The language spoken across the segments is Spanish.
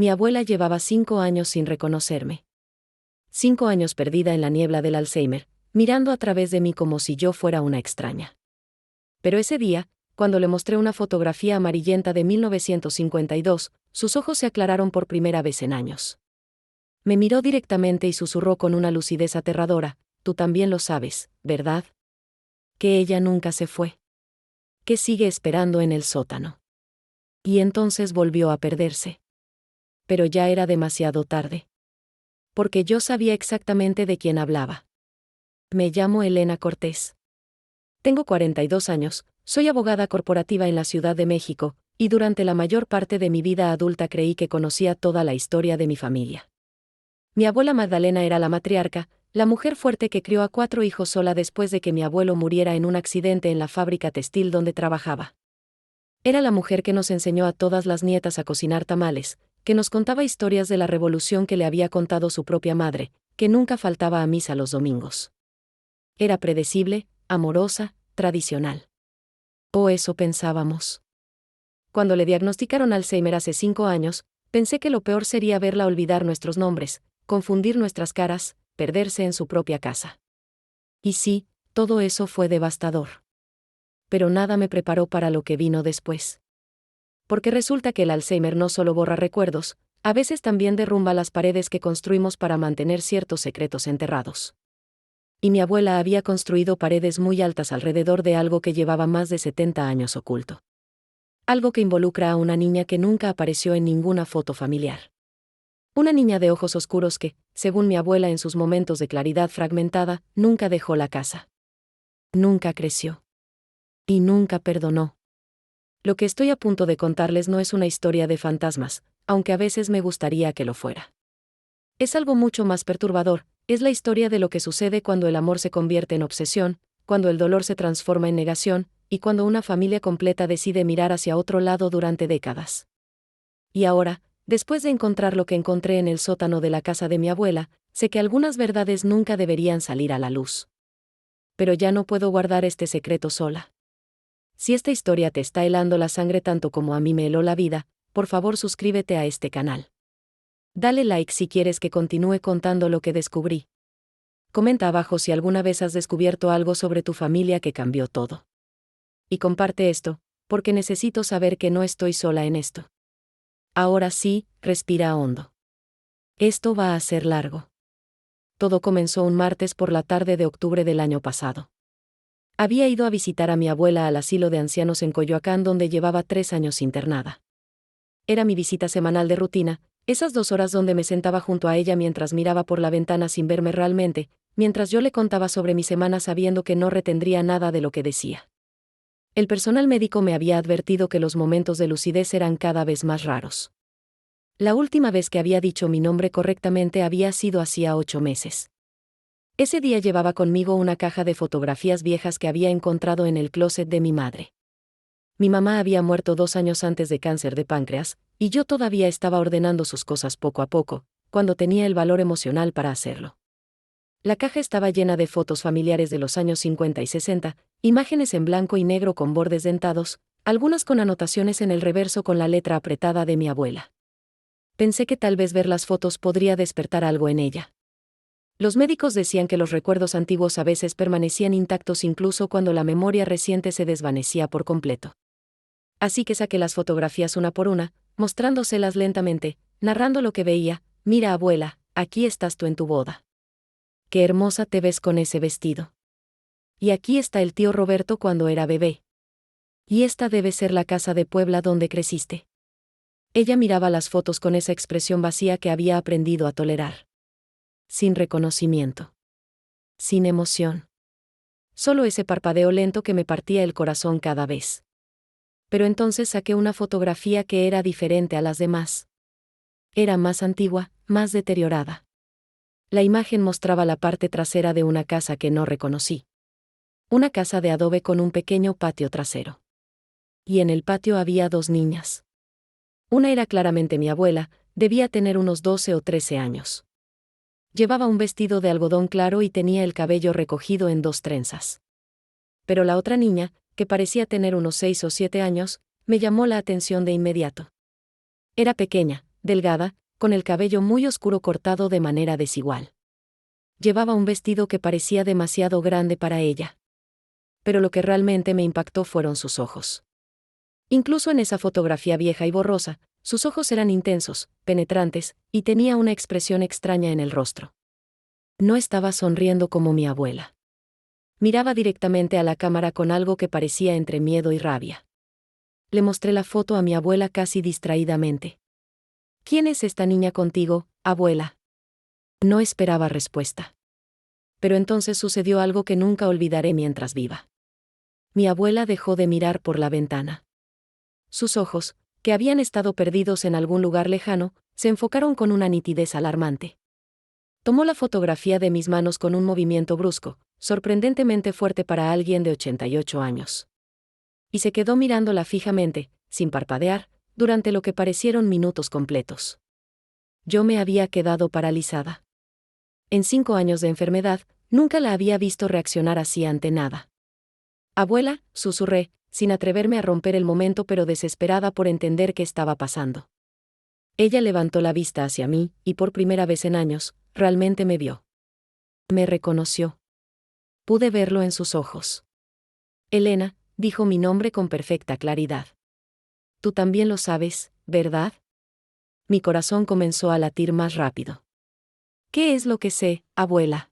Mi abuela llevaba 5 años sin reconocerme. 5 años perdida en la niebla del Alzheimer, mirando a través de mí como si yo fuera una extraña. Pero ese día, cuando le mostré una fotografía amarillenta de 1952, sus ojos se aclararon por primera vez en años. Me miró directamente y susurró con una lucidez aterradora: tú también lo sabes, ¿verdad? Que ella nunca se fue. Que sigue esperando en el sótano. Y entonces volvió a perderse. Pero ya era demasiado tarde. Porque yo sabía exactamente de quién hablaba. Me llamo Elena Cortés. Tengo 42 años, soy abogada corporativa en la Ciudad de México, y durante la mayor parte de mi vida adulta creí que conocía toda la historia de mi familia. Mi abuela Magdalena era la matriarca, la mujer fuerte que crió a 4 hijos sola después de que mi abuelo muriera en un accidente en la fábrica textil donde trabajaba. Era la mujer que nos enseñó a todas las nietas a cocinar tamales, que nos contaba historias de la revolución que le había contado su propia madre, que nunca faltaba a misa los domingos. Era predecible, amorosa, tradicional. O eso pensábamos. Cuando le diagnosticaron Alzheimer hace 5 años, pensé que lo peor sería verla olvidar nuestros nombres, confundir nuestras caras, perderse en su propia casa. Y sí, todo eso fue devastador. Pero nada me preparó para lo que vino después. Porque resulta que el Alzheimer no solo borra recuerdos, a veces también derrumba las paredes que construimos para mantener ciertos secretos enterrados. Y mi abuela había construido paredes muy altas alrededor de algo que llevaba más de 70 años oculto. Algo que involucra a una niña que nunca apareció en ninguna foto familiar. Una niña de ojos oscuros que, según mi abuela en sus momentos de claridad fragmentada, nunca dejó la casa. Nunca creció. Y nunca perdonó. Lo que estoy a punto de contarles no es una historia de fantasmas, aunque a veces me gustaría que lo fuera. Es algo mucho más perturbador, es la historia de lo que sucede cuando el amor se convierte en obsesión, cuando el dolor se transforma en negación, y cuando una familia completa decide mirar hacia otro lado durante décadas. Y ahora, después de encontrar lo que encontré en el sótano de la casa de mi abuela, sé que algunas verdades nunca deberían salir a la luz. Pero ya no puedo guardar este secreto sola. Si esta historia te está helando la sangre tanto como a mí me heló la vida, por favor suscríbete a este canal. Dale like si quieres que continúe contando lo que descubrí. Comenta abajo si alguna vez has descubierto algo sobre tu familia que cambió todo. Y comparte esto, porque necesito saber que no estoy sola en esto. Ahora sí, respira hondo. Esto va a ser largo. Todo comenzó un martes por la tarde de octubre del año pasado. Había ido a visitar a mi abuela al asilo de ancianos en Coyoacán donde llevaba 3 años internada. Era mi visita semanal de rutina, esas 2 horas donde me sentaba junto a ella mientras miraba por la ventana sin verme realmente, mientras yo le contaba sobre mi semana sabiendo que no retendría nada de lo que decía. El personal médico me había advertido que los momentos de lucidez eran cada vez más raros. La última vez que había dicho mi nombre correctamente había sido hacía 8 meses. Ese día llevaba conmigo una caja de fotografías viejas que había encontrado en el closet de mi madre. Mi mamá había muerto 2 años antes de cáncer de páncreas, y yo todavía estaba ordenando sus cosas poco a poco, cuando tenía el valor emocional para hacerlo. La caja estaba llena de fotos familiares de los años 50 y 60, imágenes en blanco y negro con bordes dentados, algunas con anotaciones en el reverso con la letra apretada de mi abuela. Pensé que tal vez ver las fotos podría despertar algo en ella. Los médicos decían que los recuerdos antiguos a veces permanecían intactos incluso cuando la memoria reciente se desvanecía por completo. Así que saqué las fotografías una por una, mostrándoselas lentamente, narrando lo que veía. Mira, abuela, aquí estás tú en tu boda. Qué hermosa te ves con ese vestido. Y aquí está el tío Roberto cuando era bebé. Y esta debe ser la casa de Puebla donde creciste. Ella miraba las fotos con esa expresión vacía que había aprendido a tolerar. Sin reconocimiento. Sin emoción. Solo ese parpadeo lento que me partía el corazón cada vez. Pero entonces saqué una fotografía que era diferente a las demás. Era más antigua, más deteriorada. La imagen mostraba la parte trasera de una casa que no reconocí. Una casa de adobe con un pequeño patio trasero. Y en el patio había 2 niñas. Una era claramente mi abuela, debía tener unos 12 o 13 años. Llevaba un vestido de algodón claro y tenía el cabello recogido en 2 trenzas. Pero la otra niña, que parecía tener unos 6 o 7 años, me llamó la atención de inmediato. Era pequeña, delgada, con el cabello muy oscuro cortado de manera desigual. Llevaba un vestido que parecía demasiado grande para ella. Pero lo que realmente me impactó fueron sus ojos. Incluso en esa fotografía vieja y borrosa, sus ojos eran intensos, penetrantes, y tenía una expresión extraña en el rostro. No estaba sonriendo como mi abuela. Miraba directamente a la cámara con algo que parecía entre miedo y rabia. Le mostré la foto a mi abuela casi distraídamente. ¿Quién es esta niña contigo, abuela? No esperaba respuesta. Pero entonces sucedió algo que nunca olvidaré mientras viva. Mi abuela dejó de mirar por la ventana. Sus ojos, que habían estado perdidos en algún lugar lejano, se enfocaron con una nitidez alarmante. Tomó la fotografía de mis manos con un movimiento brusco, sorprendentemente fuerte para alguien de 88 años. Y se quedó mirándola fijamente, sin parpadear, durante lo que parecieron minutos completos. Yo me había quedado paralizada. En 5 años de enfermedad, nunca la había visto reaccionar así ante nada. Abuela, susurré, sin atreverme a romper el momento pero desesperada por entender qué estaba pasando. Ella levantó la vista hacia mí, y por primera vez en años, realmente me vio. Me reconoció. Pude verlo en sus ojos. Elena, dijo mi nombre con perfecta claridad. Tú también lo sabes, ¿verdad? Mi corazón comenzó a latir más rápido. ¿Qué es lo que sé, abuela?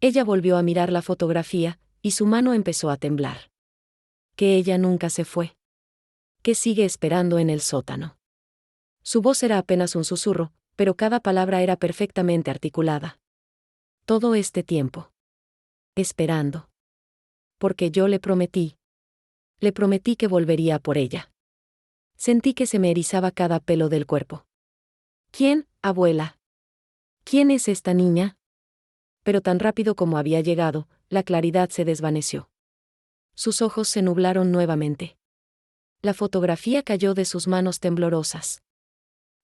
Ella volvió a mirar la fotografía, y su mano empezó a temblar. Que ella nunca se fue. Que sigue esperando en el sótano. Su voz era apenas un susurro, pero cada palabra era perfectamente articulada. Todo este tiempo. Esperando. Porque yo le prometí. Le prometí que volvería por ella. Sentí que se me erizaba cada pelo del cuerpo. ¿Quién, abuela? ¿Quién es esta niña? Pero tan rápido como había llegado, la claridad se desvaneció. Sus ojos se nublaron nuevamente. La fotografía cayó de sus manos temblorosas.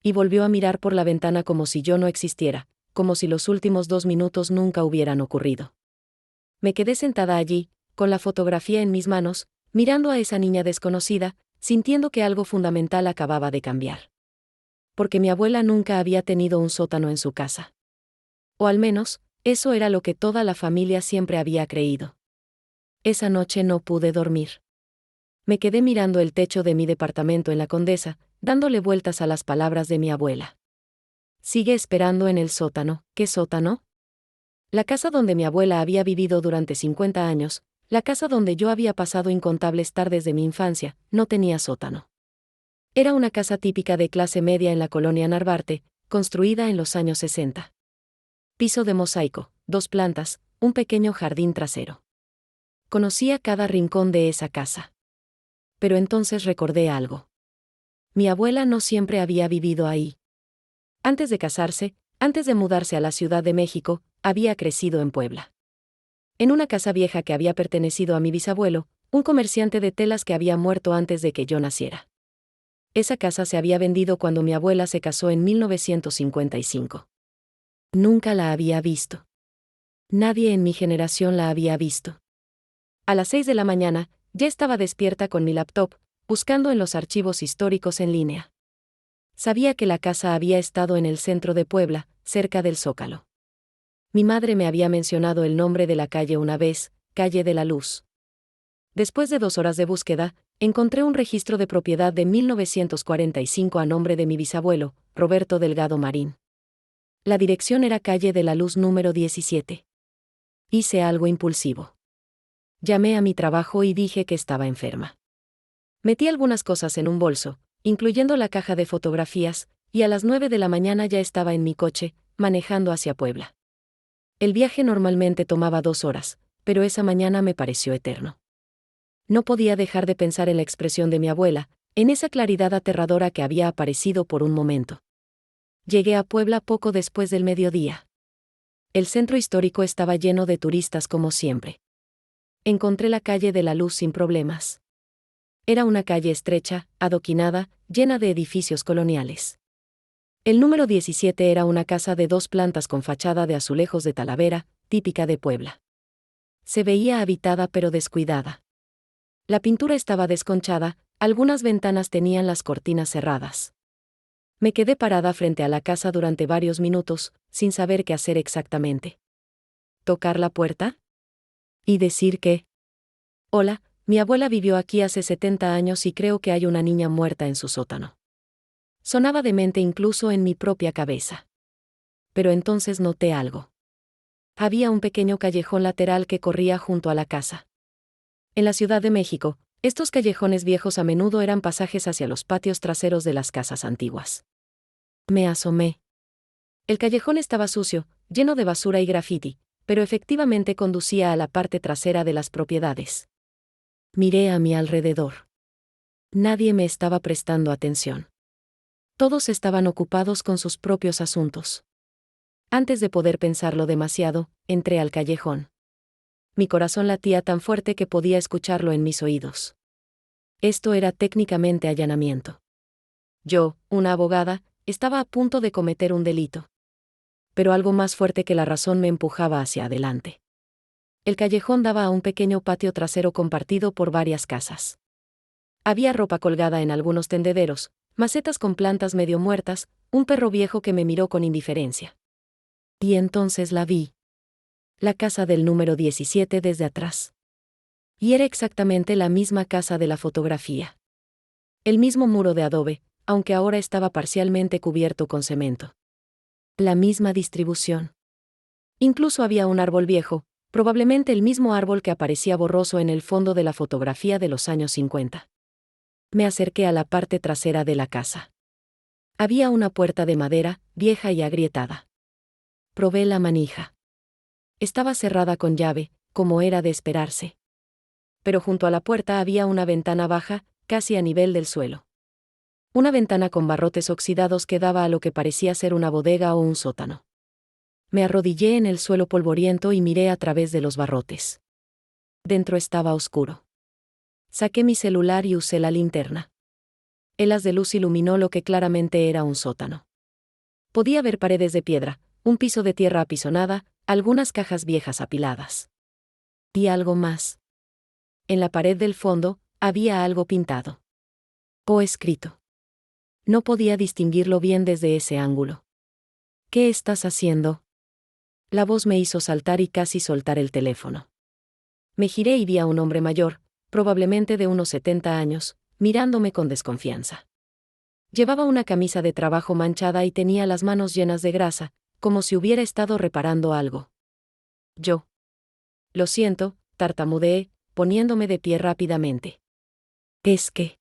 Y volvió a mirar por la ventana como si yo no existiera, como si los últimos 2 minutos nunca hubieran ocurrido. Me quedé sentada allí, con la fotografía en mis manos, mirando a esa niña desconocida, sintiendo que algo fundamental acababa de cambiar. Porque mi abuela nunca había tenido un sótano en su casa. O al menos, eso era lo que toda la familia siempre había creído. Esa noche no pude dormir. Me quedé mirando el techo de mi departamento en la Condesa, dándole vueltas a las palabras de mi abuela. Sigue esperando en el sótano. ¿Qué sótano? La casa donde mi abuela había vivido durante 50 años, la casa donde yo había pasado incontables tardes de mi infancia, no tenía sótano. Era una casa típica de clase media en la colonia Narvarte, construida en los años 60. Piso de mosaico, 2 plantas, un pequeño jardín trasero. Conocía cada rincón de esa casa. Pero entonces recordé algo. Mi abuela no siempre había vivido ahí. Antes de casarse, antes de mudarse a la Ciudad de México, había crecido en Puebla. En una casa vieja que había pertenecido a mi bisabuelo, un comerciante de telas que había muerto antes de que yo naciera. Esa casa se había vendido cuando mi abuela se casó en 1955. Nunca la había visto. Nadie en mi generación la había visto. A las 6 de la mañana, ya estaba despierta con mi laptop, buscando en los archivos históricos en línea. Sabía que la casa había estado en el centro de Puebla, cerca del Zócalo. Mi madre me había mencionado el nombre de la calle una vez, Calle de la Luz. Después de 2 horas de búsqueda, encontré un registro de propiedad de 1945 a nombre de mi bisabuelo, Roberto Delgado Marín. La dirección era Calle de la Luz número 17. Hice algo impulsivo. Llamé a mi trabajo y dije que estaba enferma. Metí algunas cosas en un bolso, incluyendo la caja de fotografías, y a las 9 de la mañana ya estaba en mi coche, manejando hacia Puebla. El viaje normalmente tomaba 2 horas, pero esa mañana me pareció eterno. No podía dejar de pensar en la expresión de mi abuela, en esa claridad aterradora que había aparecido por un momento. Llegué a Puebla poco después del mediodía. El centro histórico estaba lleno de turistas como siempre. Encontré la calle de la Luz sin problemas. Era una calle estrecha, adoquinada, llena de edificios coloniales. El número 17 era una casa de 2 plantas con fachada de azulejos de Talavera, típica de Puebla. Se veía habitada pero descuidada. La pintura estaba desconchada, algunas ventanas tenían las cortinas cerradas. Me quedé parada frente a la casa durante varios minutos, sin saber qué hacer exactamente. ¿Tocar la puerta? ¿Y decir qué? Hola, mi abuela vivió aquí hace 70 años y creo que hay una niña muerta en su sótano. Sonaba demente incluso en mi propia cabeza. Pero entonces noté algo. Había un pequeño callejón lateral que corría junto a la casa. En la Ciudad de México, estos callejones viejos a menudo eran pasajes hacia los patios traseros de las casas antiguas. Me asomé. El callejón estaba sucio, lleno de basura y grafiti, pero efectivamente conducía a la parte trasera de las propiedades. Miré a mi alrededor. Nadie me estaba prestando atención. Todos estaban ocupados con sus propios asuntos. Antes de poder pensarlo demasiado, entré al callejón. Mi corazón latía tan fuerte que podía escucharlo en mis oídos. Esto era técnicamente allanamiento. Yo, una abogada, estaba a punto de cometer un delito. Pero algo más fuerte que la razón me empujaba hacia adelante. El callejón daba a un pequeño patio trasero compartido por varias casas. Había ropa colgada en algunos tendederos, macetas con plantas medio muertas, un perro viejo que me miró con indiferencia. Y entonces la vi. La casa del número 17 desde atrás. Y era exactamente la misma casa de la fotografía. El mismo muro de adobe, aunque ahora estaba parcialmente cubierto con cemento. La misma distribución. Incluso había un árbol viejo, probablemente el mismo árbol que aparecía borroso en el fondo de la fotografía de los años 50. Me acerqué a la parte trasera de la casa. Había una puerta de madera, vieja y agrietada. Probé la manija. Estaba cerrada con llave, como era de esperarse. Pero junto a la puerta había una ventana baja, casi a nivel del suelo. Una ventana con barrotes oxidados que daba a lo que parecía ser una bodega o un sótano. Me arrodillé en el suelo polvoriento y miré a través de los barrotes. Dentro estaba oscuro. Saqué mi celular y usé la linterna. El haz de luz iluminó lo que claramente era un sótano. Podía ver paredes de piedra, un piso de tierra apisonada, algunas cajas viejas apiladas. Y algo más. En la pared del fondo, había algo pintado. O escrito. No podía distinguirlo bien desde ese ángulo. ¿Qué estás haciendo? La voz me hizo saltar y casi soltar el teléfono. Me giré y vi a un hombre mayor, probablemente de unos 70 años, mirándome con desconfianza. Llevaba una camisa de trabajo manchada y tenía las manos llenas de grasa, como si hubiera estado reparando algo. Yo. Lo siento, tartamudeé, poniéndome de pie rápidamente. Es que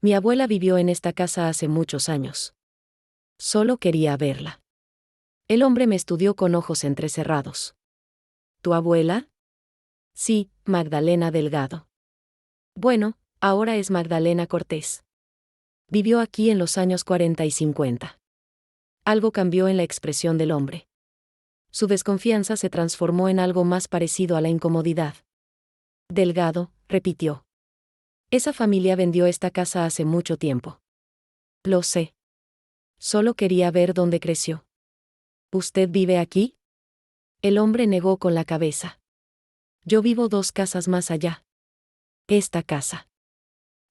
mi abuela vivió en esta casa hace muchos años. Solo quería verla. El hombre me estudió con ojos entrecerrados. ¿Tu abuela? Sí, Magdalena Delgado. Bueno, ahora es Magdalena Cortés. Vivió aquí en los años 40 y 50. Algo cambió en la expresión del hombre. Su desconfianza se transformó en algo más parecido a la incomodidad. Delgado, repitió. Esa familia vendió esta casa hace mucho tiempo. Lo sé. Solo quería ver dónde creció. ¿Usted vive aquí? El hombre negó con la cabeza. Yo vivo 2 casas más allá. Esta casa.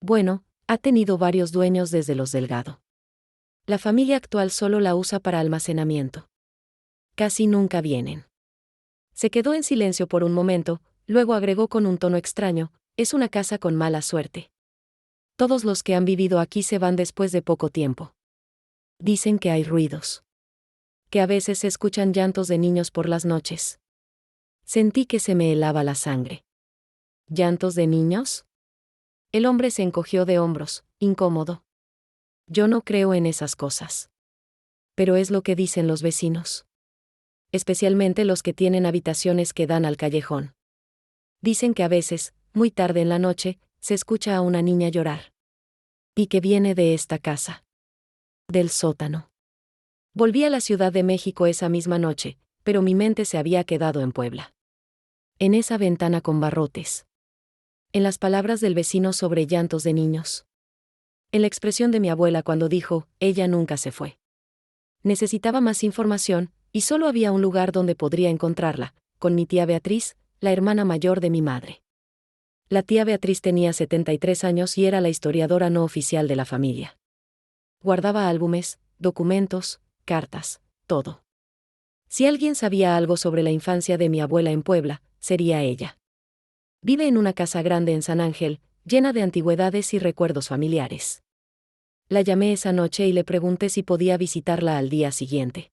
Bueno, ha tenido varios dueños desde los Delgado. La familia actual solo la usa para almacenamiento. Casi nunca vienen. Se quedó en silencio por un momento, luego agregó con un tono extraño, es una casa con mala suerte. Todos los que han vivido aquí se van después de poco tiempo. Dicen que hay ruidos. Que a veces se escuchan llantos de niños por las noches. Sentí que se me helaba la sangre. ¿Llantos de niños? El hombre se encogió de hombros, incómodo. Yo no creo en esas cosas. Pero es lo que dicen los vecinos. Especialmente los que tienen habitaciones que dan al callejón. Dicen que a veces, muy tarde en la noche, se escucha a una niña llorar. Y que viene de esta casa. Del sótano. Volví a la Ciudad de México esa misma noche, pero mi mente se había quedado en Puebla. En esa ventana con barrotes. En las palabras del vecino sobre llantos de niños. En la expresión de mi abuela cuando dijo, ella nunca se fue. Necesitaba más información, y solo había un lugar donde podría encontrarla, con mi tía Beatriz, la hermana mayor de mi madre. La tía Beatriz tenía 73 años y era la historiadora no oficial de la familia. Guardaba álbumes, documentos, cartas, todo. Si alguien sabía algo sobre la infancia de mi abuela en Puebla, sería ella. Vive en una casa grande en San Ángel, llena de antigüedades y recuerdos familiares. La llamé esa noche y le pregunté si podía visitarla al día siguiente.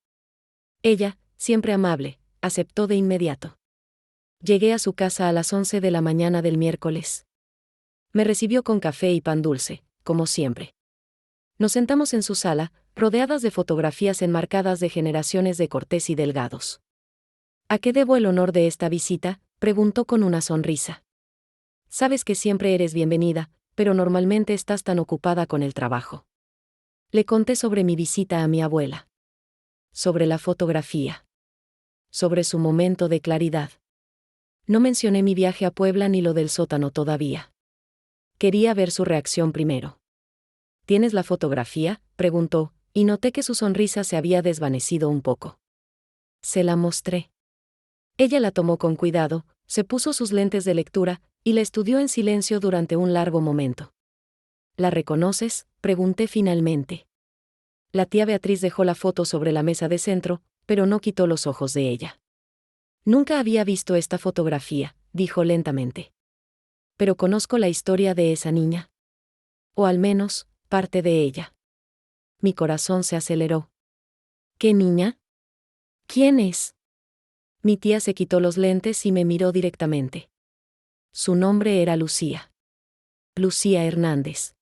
Ella, siempre amable, aceptó de inmediato. Llegué a su casa a las 11 de la mañana del miércoles. Me recibió con café y pan dulce, como siempre. Nos sentamos en su sala, rodeadas de fotografías enmarcadas de generaciones de Cortés y Delgados. ¿A qué debo el honor de esta visita?, preguntó con una sonrisa. Sabes que siempre eres bienvenida, pero normalmente estás tan ocupada con el trabajo. Le conté sobre mi visita a mi abuela. Sobre la fotografía. Sobre su momento de claridad. No mencioné mi viaje a Puebla ni lo del sótano todavía. Quería ver su reacción primero. ¿Tienes la fotografía?, preguntó, y noté que su sonrisa se había desvanecido un poco. Se la mostré. Ella la tomó con cuidado, se puso sus lentes de lectura, y la estudió en silencio durante un largo momento. ¿La reconoces?, pregunté finalmente. La tía Beatriz dejó la foto sobre la mesa de centro, pero no quitó los ojos de ella. Nunca había visto esta fotografía, dijo lentamente. Pero conozco la historia de esa niña. O al menos, parte de ella. Mi corazón se aceleró. ¿Qué niña? ¿Quién es? Mi tía se quitó los lentes y me miró directamente. Su nombre era Lucía. Lucía Hernández.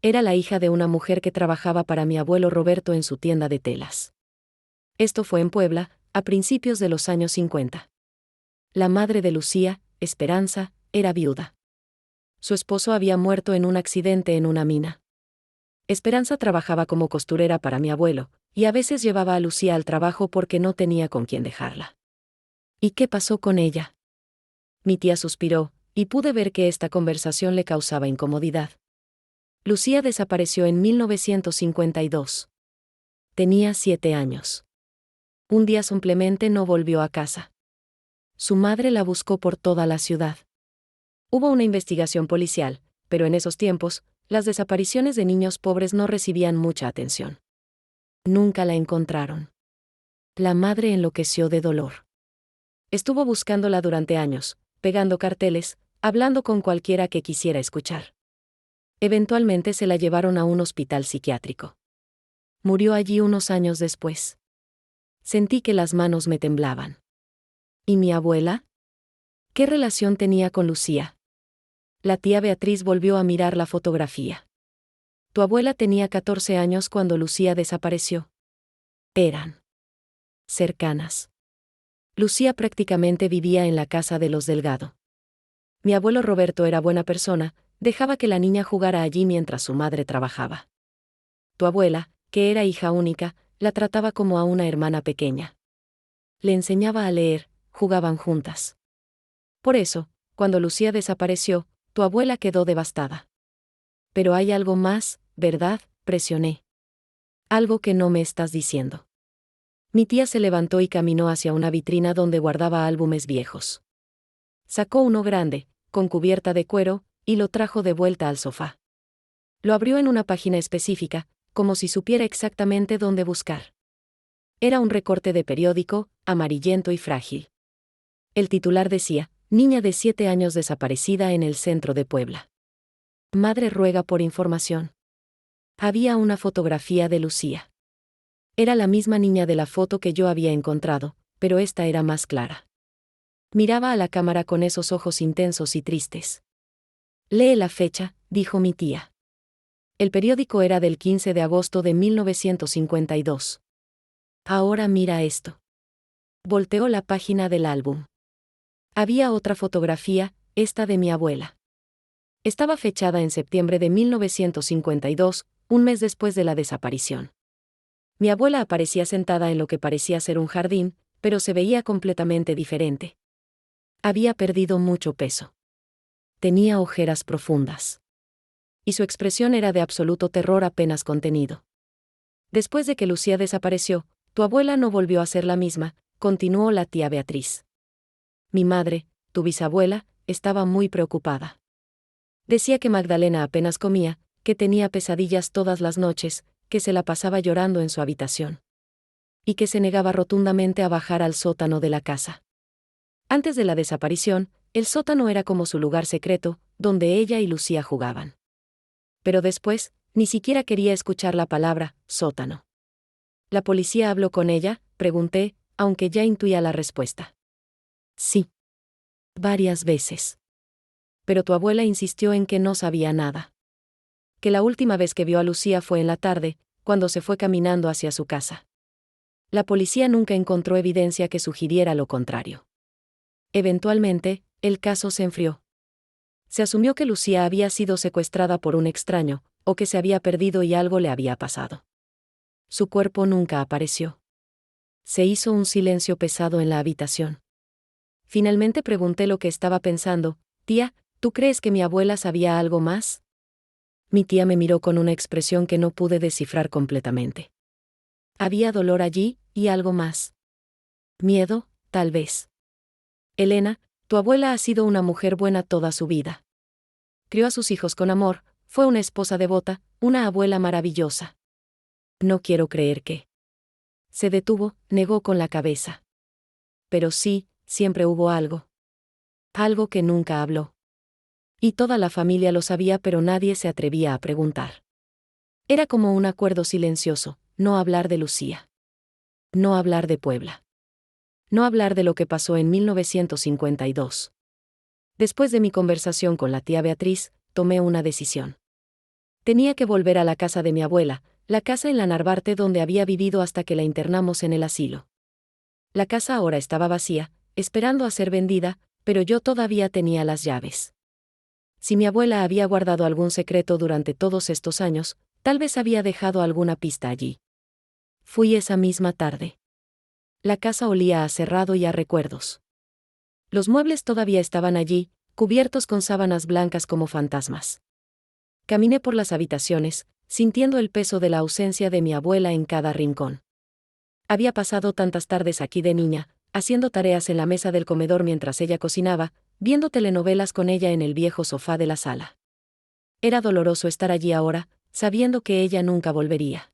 Era la hija de una mujer que trabajaba para mi abuelo Roberto en su tienda de telas. Esto fue en Puebla, a principios de los años 50. La madre de Lucía, Esperanza, era viuda. Su esposo había muerto en un accidente en una mina. Esperanza trabajaba como costurera para mi abuelo, y a veces llevaba a Lucía al trabajo porque no tenía con quién dejarla. ¿Y qué pasó con ella? Mi tía suspiró, y pude ver que esta conversación le causaba incomodidad. Lucía desapareció en 1952. Tenía 7 años. Un día simplemente no volvió a casa. Su madre la buscó por toda la ciudad. Hubo una investigación policial, pero en esos tiempos, las desapariciones de niños pobres no recibían mucha atención. Nunca la encontraron. La madre enloqueció de dolor. Estuvo buscándola durante años, pegando carteles, hablando con cualquiera que quisiera escuchar. Eventualmente se la llevaron a un hospital psiquiátrico. Murió allí unos años después. Sentí que las manos me temblaban. ¿Y mi abuela? ¿Qué relación tenía con Lucía? La tía Beatriz volvió a mirar la fotografía. Tu abuela tenía 14 años cuando Lucía desapareció. Eran cercanas. Lucía prácticamente vivía en la casa de los Delgado. Mi abuelo Roberto era buena persona, dejaba que la niña jugara allí mientras su madre trabajaba. Tu abuela, que era hija única, la trataba como a una hermana pequeña. Le enseñaba a leer, jugaban juntas. Por eso, cuando Lucía desapareció, tu abuela quedó devastada. Pero hay algo más, ¿verdad?, presioné. Algo que no me estás diciendo. Mi tía se levantó y caminó hacia una vitrina donde guardaba álbumes viejos. Sacó uno grande, con cubierta de cuero, y lo trajo de vuelta al sofá. Lo abrió en una página específica, como si supiera exactamente dónde buscar. Era un recorte de periódico, amarillento y frágil. El titular decía, niña de 7 años desaparecida en el centro de Puebla. Madre ruega por información. Había una fotografía de Lucía. Era la misma niña de la foto que yo había encontrado, pero esta era más clara. Miraba a la cámara con esos ojos intensos y tristes. Lee la fecha, dijo mi tía. El periódico era del 15 de agosto de 1952. Ahora mira esto. Volteó la página del álbum. Había otra fotografía, esta de mi abuela. Estaba fechada en septiembre de 1952, un mes después de la desaparición. Mi abuela aparecía sentada en lo que parecía ser un jardín, pero se veía completamente diferente. Había perdido mucho peso. Tenía ojeras profundas. Y su expresión era de absoluto terror apenas contenido. Después de que Lucía desapareció, tu abuela no volvió a ser la misma, continuó la tía Beatriz. Mi madre, tu bisabuela, estaba muy preocupada. Decía que Magdalena apenas comía, que tenía pesadillas todas las noches, que se la pasaba llorando en su habitación. Y que se negaba rotundamente a bajar al sótano de la casa. Antes de la desaparición, el sótano era como su lugar secreto, donde ella y Lucía jugaban. Pero después, ni siquiera quería escuchar la palabra sótano. ¿La policía habló con ella?, pregunté, aunque ya intuía la respuesta. Sí. Varias veces. Pero tu abuela insistió en que no sabía nada. Que la última vez que vio a Lucía fue en la tarde, cuando se fue caminando hacia su casa. La policía nunca encontró evidencia que sugiriera lo contrario. Eventualmente, el caso se enfrió. Se asumió que Lucía había sido secuestrada por un extraño, o que se había perdido y algo le había pasado. Su cuerpo nunca apareció. Se hizo un silencio pesado en la habitación. Finalmente pregunté lo que estaba pensando. Tía, ¿tú crees que mi abuela sabía algo más? Mi tía me miró con una expresión que no pude descifrar completamente. Había dolor allí, y algo más. Miedo, tal vez. Elena, tu abuela ha sido una mujer buena toda su vida. Crió a sus hijos con amor, fue una esposa devota, una abuela maravillosa. No quiero creer que. Se detuvo, negó con la cabeza. Pero sí, siempre hubo algo. Algo que nunca habló. Y toda la familia lo sabía, pero nadie se atrevía a preguntar. Era como un acuerdo silencioso, no hablar de Lucía. No hablar de Puebla. No hablar de lo que pasó en 1952. Después de mi conversación con la tía Beatriz, tomé una decisión. Tenía que volver a la casa de mi abuela, la casa en la Narvarte donde había vivido hasta que la internamos en el asilo. La casa ahora estaba vacía, esperando a ser vendida, pero yo todavía tenía las llaves. Si mi abuela había guardado algún secreto durante todos estos años, tal vez había dejado alguna pista allí. Fui esa misma tarde. La casa olía a cerrado y a recuerdos. Los muebles todavía estaban allí, cubiertos con sábanas blancas como fantasmas. Caminé por las habitaciones, sintiendo el peso de la ausencia de mi abuela en cada rincón. Había pasado tantas tardes aquí de niña, haciendo tareas en la mesa del comedor mientras ella cocinaba, viendo telenovelas con ella en el viejo sofá de la sala. Era doloroso estar allí ahora, sabiendo que ella nunca volvería.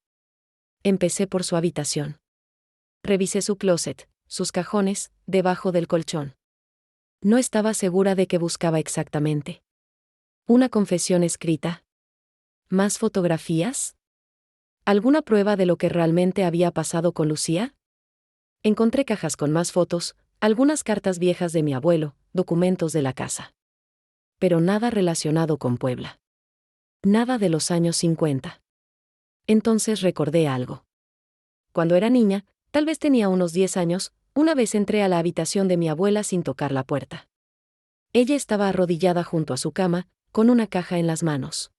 Empecé por su habitación. Revisé su closet, sus cajones, debajo del colchón. No estaba segura de qué buscaba exactamente. ¿Una confesión escrita? ¿Más fotografías? ¿Alguna prueba de lo que realmente había pasado con Lucía? Encontré cajas con más fotos, algunas cartas viejas de mi abuelo, documentos de la casa. Pero nada relacionado con Puebla. Nada de los años 50. Entonces recordé algo. Cuando era niña, tal vez tenía unos 10 años, una vez entré a la habitación de mi abuela sin tocar la puerta. Ella estaba arrodillada junto a su cama, con una caja en las manos.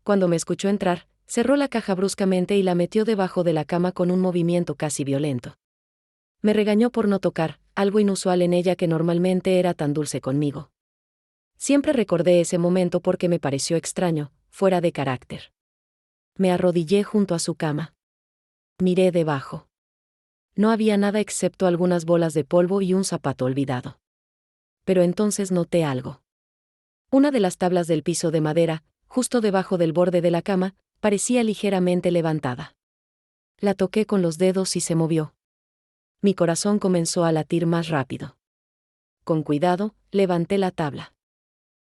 Cuando me escuchó entrar, cerró la caja bruscamente y la metió debajo de la cama con un movimiento casi violento. Me regañó por no tocar, algo inusual en ella que normalmente era tan dulce conmigo. Siempre recordé ese momento porque me pareció extraño, fuera de carácter. Me arrodillé junto a su cama. Miré debajo. No había nada excepto algunas bolas de polvo y un zapato olvidado. Pero entonces noté algo. Una de las tablas del piso de madera, justo debajo del borde de la cama, parecía ligeramente levantada. La toqué con los dedos y se movió. Mi corazón comenzó a latir más rápido. Con cuidado, levanté la tabla.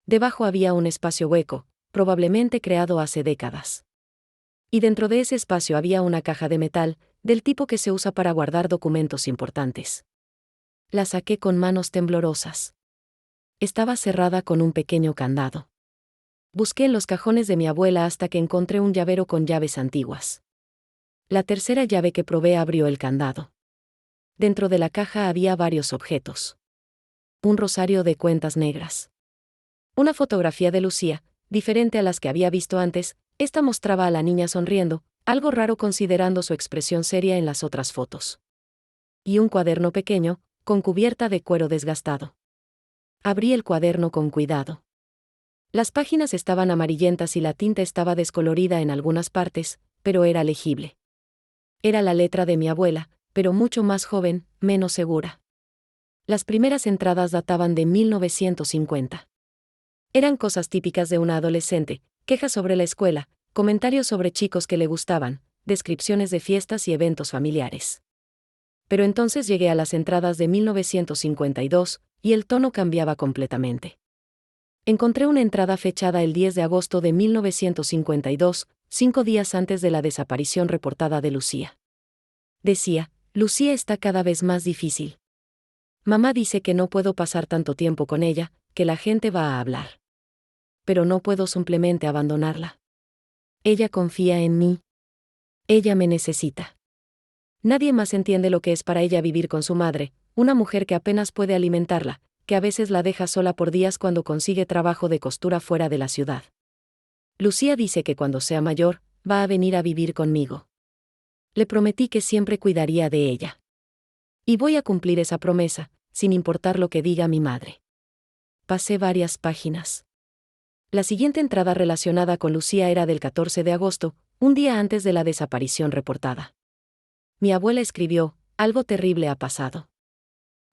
Debajo había un espacio hueco, probablemente creado hace décadas. Y dentro de ese espacio había una caja de metal, del tipo que se usa para guardar documentos importantes. La saqué con manos temblorosas. Estaba cerrada con un pequeño candado. Busqué en los cajones de mi abuela hasta que encontré un llavero con llaves antiguas. La tercera llave que probé abrió el candado. Dentro de la caja había varios objetos. Un rosario de cuentas negras. Una fotografía de Lucía, diferente a las que había visto antes, esta mostraba a la niña sonriendo, algo raro considerando su expresión seria en las otras fotos. Y un cuaderno pequeño, con cubierta de cuero desgastado. Abrí el cuaderno con cuidado. Las páginas estaban amarillentas y la tinta estaba descolorida en algunas partes, pero era legible. Era la letra de mi abuela, pero mucho más joven, menos segura. Las primeras entradas databan de 1950. Eran cosas típicas de una adolescente, quejas sobre la escuela, comentarios sobre chicos que le gustaban, descripciones de fiestas y eventos familiares. Pero entonces llegué a las entradas de 1952, y el tono cambiaba completamente. Encontré una entrada fechada el 10 de agosto de 1952, 5 días antes de la desaparición reportada de Lucía. Decía: Lucía está cada vez más difícil. Mamá dice que no puedo pasar tanto tiempo con ella, que la gente va a hablar. Pero no puedo simplemente abandonarla. Ella confía en mí. Ella me necesita. Nadie más entiende lo que es para ella vivir con su madre, una mujer que apenas puede alimentarla, que a veces la deja sola por días cuando consigue trabajo de costura fuera de la ciudad. Lucía dice que cuando sea mayor, va a venir a vivir conmigo. Le prometí que siempre cuidaría de ella. Y voy a cumplir esa promesa, sin importar lo que diga mi madre. Pasé varias páginas. La siguiente entrada relacionada con Lucía era del 14 de agosto, un día antes de la desaparición reportada. Mi abuela escribió: algo terrible ha pasado.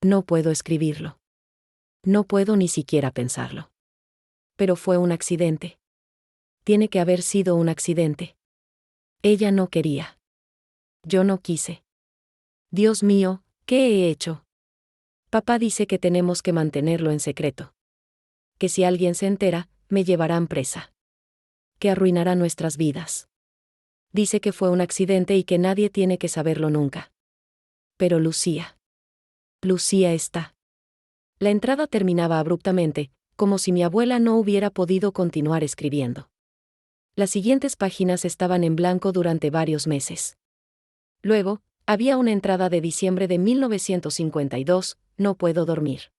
No puedo escribirlo. No puedo ni siquiera pensarlo. Pero fue un accidente. Tiene que haber sido un accidente. Ella no quería. Yo no quise. Dios mío, ¿qué he hecho? Papá dice que tenemos que mantenerlo en secreto. Que si alguien se entera, me llevarán presa. Que arruinará nuestras vidas. Dice que fue un accidente y que nadie tiene que saberlo nunca. Pero Lucía. Lucía está. La entrada terminaba abruptamente, como si mi abuela no hubiera podido continuar escribiendo. Las siguientes páginas estaban en blanco durante varios meses. Luego, había una entrada de diciembre de 1952, no puedo dormir.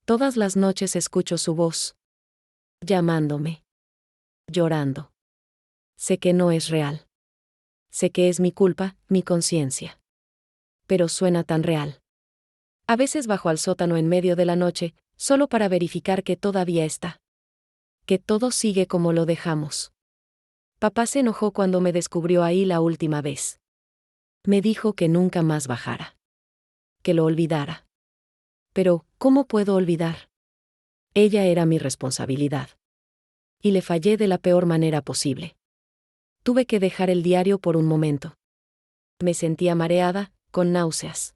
Todas las noches escucho su voz. Llamándome. Llorando. Sé que no es real. Sé que es mi culpa, mi conciencia. Pero suena tan real. A veces bajo al sótano en medio de la noche, solo para verificar que todavía está. Que todo sigue como lo dejamos. Papá se enojó cuando me descubrió ahí la última vez. Me dijo que nunca más bajara. Que lo olvidara. Pero, ¿cómo puedo olvidar? Ella era mi responsabilidad. Y le fallé de la peor manera posible. Tuve que dejar el diario por un momento. Me sentía mareada, con náuseas.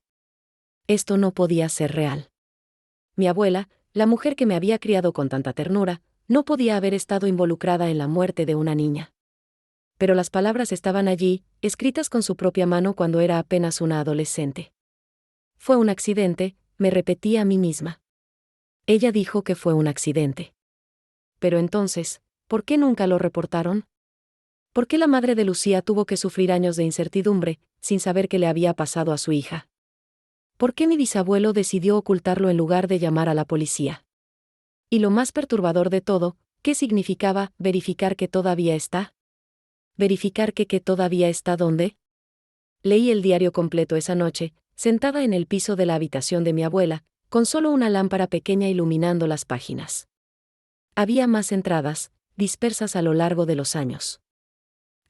Esto no podía ser real. Mi abuela, la mujer que me había criado con tanta ternura, no podía haber estado involucrada en la muerte de una niña. Pero las palabras estaban allí, escritas con su propia mano cuando era apenas una adolescente. Fue un accidente, me repetí a mí misma. Ella dijo que fue un accidente. Pero entonces, ¿por qué nunca lo reportaron? ¿Por qué la madre de Lucía tuvo que sufrir años de incertidumbre, sin saber qué le había pasado a su hija? ¿Por qué mi bisabuelo decidió ocultarlo en lugar de llamar a la policía? Y lo más perturbador de todo, ¿qué significaba verificar que todavía está? ¿Verificar que todavía está dónde? Leí el diario completo esa noche, sentada en el piso de la habitación de mi abuela, con solo una lámpara pequeña iluminando las páginas. Había más entradas, dispersas a lo largo de los años.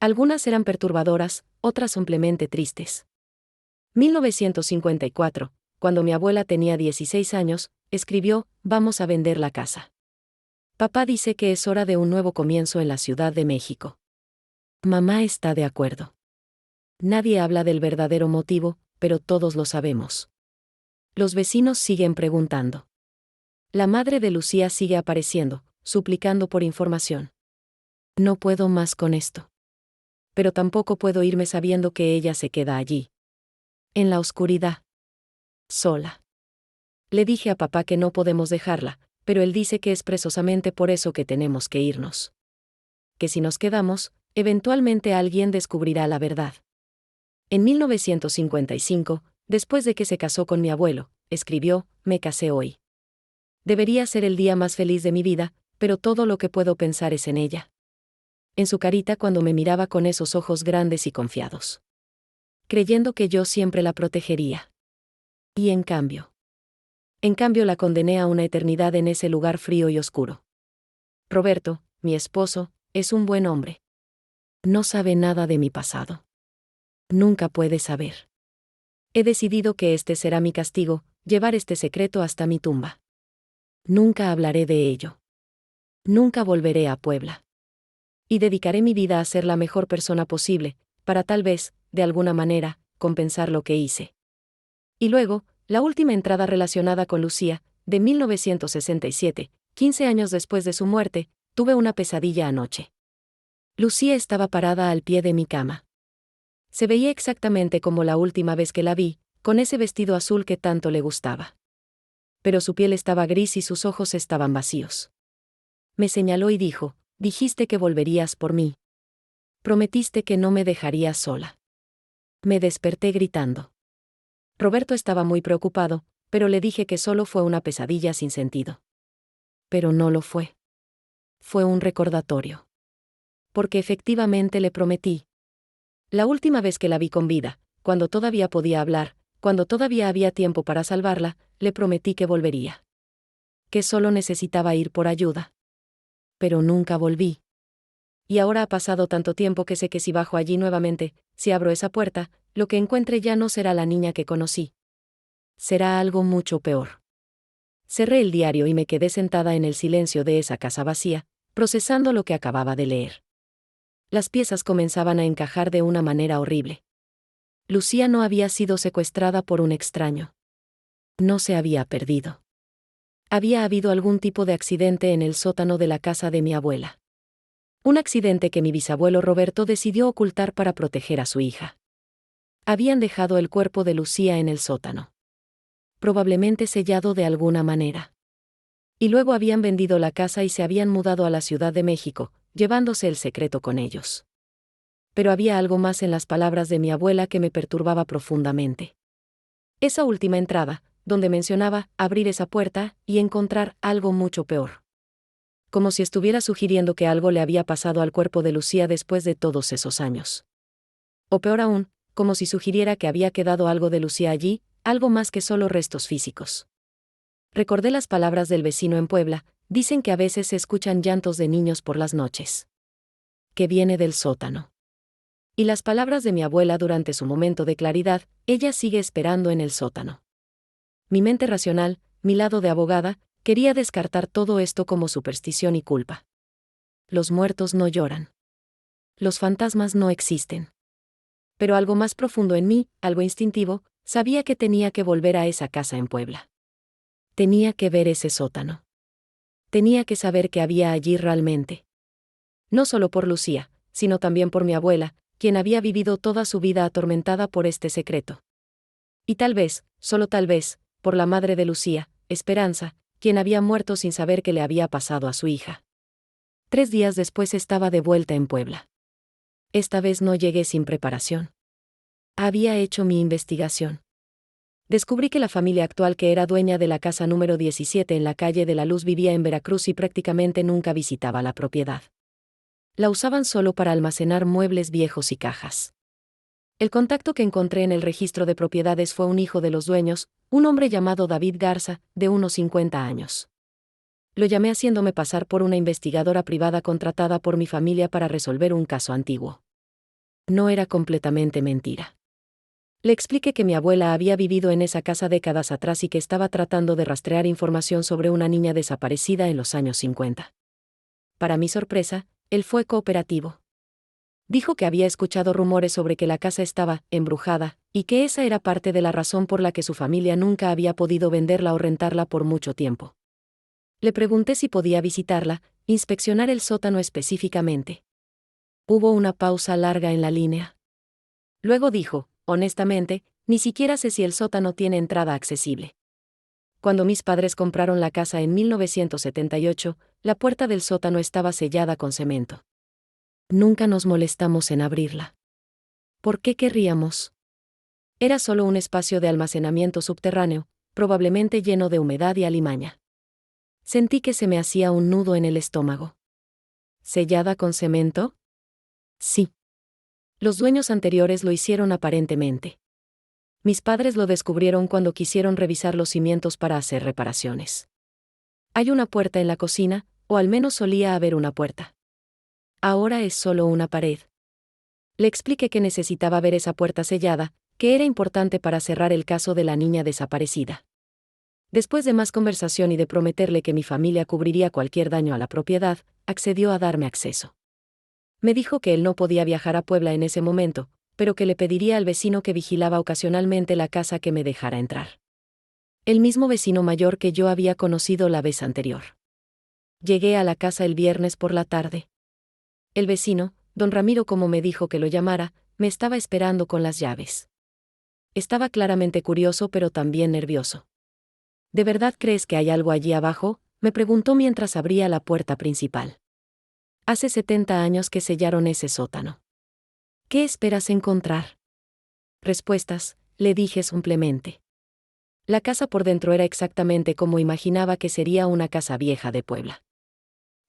Algunas eran perturbadoras, otras simplemente tristes. 1954, cuando mi abuela tenía 16 años, escribió: vamos a vender la casa. Papá dice que es hora de un nuevo comienzo en la Ciudad de México. Mamá está de acuerdo. Nadie habla del verdadero motivo, pero todos lo sabemos. Los vecinos siguen preguntando. La madre de Lucía sigue apareciendo, suplicando por información. No puedo más con esto. Pero tampoco puedo irme sabiendo que ella se queda allí. En la oscuridad. Sola. Le dije a papá que no podemos dejarla, pero él dice que es precisamente por eso que tenemos que irnos. Que si nos quedamos, eventualmente alguien descubrirá la verdad. En 1955, después de que se casó con mi abuelo, escribió: me casé hoy. Debería ser el día más feliz de mi vida, pero todo lo que puedo pensar es en ella. En su carita cuando me miraba con esos ojos grandes y confiados. Creyendo que yo siempre la protegería. Y en cambio la condené a una eternidad en ese lugar frío y oscuro. Roberto, mi esposo, es un buen hombre. No sabe nada de mi pasado. Nunca puede saber. He decidido que este será mi castigo, llevar este secreto hasta mi tumba. Nunca hablaré de ello. Nunca volveré a Puebla. y dedicaré mi vida a ser la mejor persona posible, para tal vez, de alguna manera, compensar lo que hice. Y luego, la última entrada relacionada con Lucía, de 1967, 15 años después de su muerte, tuve una pesadilla anoche. Lucía estaba parada al pie de mi cama. Se veía exactamente como la última vez que la vi, con ese vestido azul que tanto le gustaba. Pero su piel estaba gris y sus ojos estaban vacíos. Me señaló y dijo: «Dijiste que volverías por mí. Prometiste que no me dejarías sola». Me desperté gritando. Roberto estaba muy preocupado, pero le dije que solo fue una pesadilla sin sentido. Pero no lo fue. Fue un recordatorio. Porque efectivamente le prometí. La última vez que la vi con vida, cuando todavía podía hablar, cuando todavía había tiempo para salvarla, le prometí que volvería. Que solo necesitaba ir por ayuda. Pero nunca volví. Y ahora ha pasado tanto tiempo que sé que si bajo allí nuevamente, si abro esa puerta, lo que encuentre ya no será la niña que conocí. Será algo mucho peor. Cerré el diario y me quedé sentada en el silencio de esa casa vacía, procesando lo que acababa de leer. Las piezas comenzaban a encajar de una manera horrible. Lucía no había sido secuestrada por un extraño. No se había perdido. Había habido algún tipo de accidente en el sótano de la casa de mi abuela. Un accidente que mi bisabuelo Roberto decidió ocultar para proteger a su hija. Habían dejado el cuerpo de Lucía en el sótano. Probablemente sellado de alguna manera. Y luego habían vendido la casa y se habían mudado a la Ciudad de México, llevándose el secreto con ellos. Pero había algo más en las palabras de mi abuela que me perturbaba profundamente. Esa última entrada, donde mencionaba abrir esa puerta y encontrar algo mucho peor. Como si estuviera sugiriendo que algo le había pasado al cuerpo de Lucía después de todos esos años. O peor aún, como si sugiriera que había quedado algo de Lucía allí, algo más que solo restos físicos. Recordé las palabras del vecino en Puebla: dicen que a veces se escuchan llantos de niños por las noches. Que viene del sótano. Y las palabras de mi abuela durante su momento de claridad: ella sigue esperando en el sótano. Mi mente racional, mi lado de abogada, quería descartar todo esto como superstición y culpa. Los muertos no lloran. Los fantasmas no existen. Pero algo más profundo en mí, algo instintivo, sabía que tenía que volver a esa casa en Puebla. Tenía que ver ese sótano. Tenía que saber qué había allí realmente. No solo por Lucía, sino también por mi abuela, quien había vivido toda su vida atormentada por este secreto. Y tal vez, solo tal vez, por la madre de Lucía, Esperanza, quien había muerto sin saber qué le había pasado a su hija. 3 días después estaba de vuelta en Puebla. Esta vez no llegué sin preparación. Había hecho mi investigación. Descubrí que la familia actual que era dueña de la casa número 17 en la calle de la Luz vivía en Veracruz y prácticamente nunca visitaba la propiedad. La usaban solo para almacenar muebles viejos y cajas. El contacto que encontré en el registro de propiedades fue un hijo de los dueños, un hombre llamado David Garza, de unos 50 años. Lo llamé haciéndome pasar por una investigadora privada contratada por mi familia para resolver un caso antiguo. No era completamente mentira. Le expliqué que mi abuela había vivido en esa casa décadas atrás y que estaba tratando de rastrear información sobre una niña desaparecida en los años 50. Para mi sorpresa, él fue cooperativo. Dijo que había escuchado rumores sobre que la casa estaba embrujada, y que esa era parte de la razón por la que su familia nunca había podido venderla o rentarla por mucho tiempo. Le pregunté si podía visitarla, inspeccionar el sótano específicamente. Hubo una pausa larga en la línea. Luego dijo: honestamente, ni siquiera sé si el sótano tiene entrada accesible. Cuando mis padres compraron la casa en 1978, la puerta del sótano estaba sellada con cemento. Nunca nos molestamos en abrirla. ¿Por qué querríamos? Era solo un espacio de almacenamiento subterráneo, probablemente lleno de humedad y alimaña. Sentí que se me hacía un nudo en el estómago. ¿Sellada con cemento? Sí. Los dueños anteriores lo hicieron aparentemente. Mis padres lo descubrieron cuando quisieron revisar los cimientos para hacer reparaciones. Hay una puerta en la cocina, o al menos solía haber una puerta. Ahora es solo una pared. Le expliqué que necesitaba ver esa puerta sellada, que era importante para cerrar el caso de la niña desaparecida. Después de más conversación y de prometerle que mi familia cubriría cualquier daño a la propiedad, accedió a darme acceso. Me dijo que él no podía viajar a Puebla en ese momento, pero que le pediría al vecino que vigilaba ocasionalmente la casa que me dejara entrar. El mismo vecino mayor que yo había conocido la vez anterior. Llegué a la casa el viernes por la tarde. El vecino, don Ramiro como me dijo que lo llamara, me estaba esperando con las llaves. Estaba claramente curioso pero también nervioso. ¿De verdad crees que hay algo allí abajo?, me preguntó mientras abría la puerta principal. Hace 70 años que sellaron ese sótano. ¿Qué esperas encontrar? Respuestas, le dije simplemente. La casa por dentro era exactamente como imaginaba que sería una casa vieja de Puebla.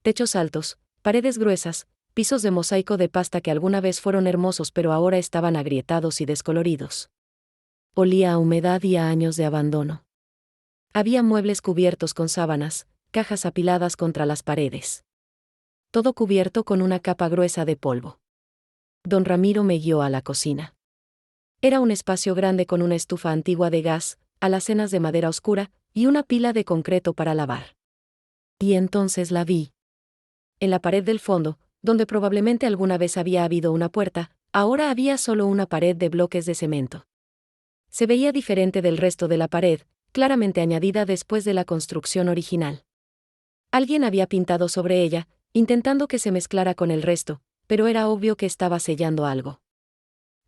Techos altos, paredes gruesas, pisos de mosaico de pasta que alguna vez fueron hermosos pero ahora estaban agrietados y descoloridos. Olía a humedad y a años de abandono. Había muebles cubiertos con sábanas, cajas apiladas contra las paredes. Todo cubierto con una capa gruesa de polvo. Don Ramiro me guió a la cocina. Era un espacio grande con una estufa antigua de gas, alacenas de madera oscura, y una pila de concreto para lavar. Y entonces la vi. En la pared del fondo, donde probablemente alguna vez había habido una puerta, ahora había solo una pared de bloques de cemento. Se veía diferente del resto de la pared, claramente añadida después de la construcción original. Alguien había pintado sobre ella, intentando que se mezclara con el resto, pero era obvio que estaba sellando algo.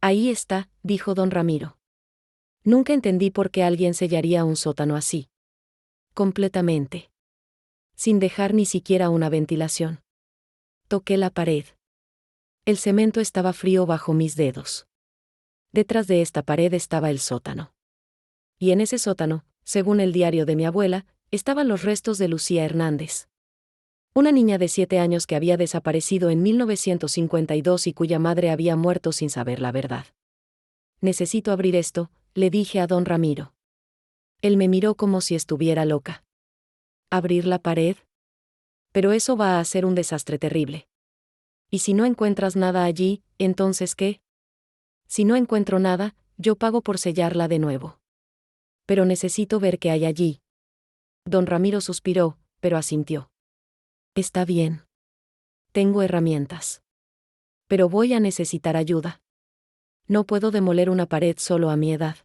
Ahí está, dijo don Ramiro. Nunca entendí por qué alguien sellaría un sótano así. Completamente. Sin dejar ni siquiera una ventilación. Toqué la pared. El cemento estaba frío bajo mis dedos. Detrás de esta pared estaba el sótano. Y en ese sótano, según el diario de mi abuela, estaban los restos de Lucía Hernández. Una niña de 7 años que había desaparecido en 1952 y cuya madre había muerto sin saber la verdad. Necesito abrir esto, le dije a don Ramiro. Él me miró como si estuviera loca. ¿Abrir la pared? Pero eso va a ser un desastre terrible. ¿Y si no encuentras nada allí, entonces qué? Si no encuentro nada, yo pago por sellarla de nuevo. Pero necesito ver qué hay allí. Don Ramiro suspiró, pero asintió. Está bien. Tengo herramientas. Pero voy a necesitar ayuda. No puedo demoler una pared solo a mi edad.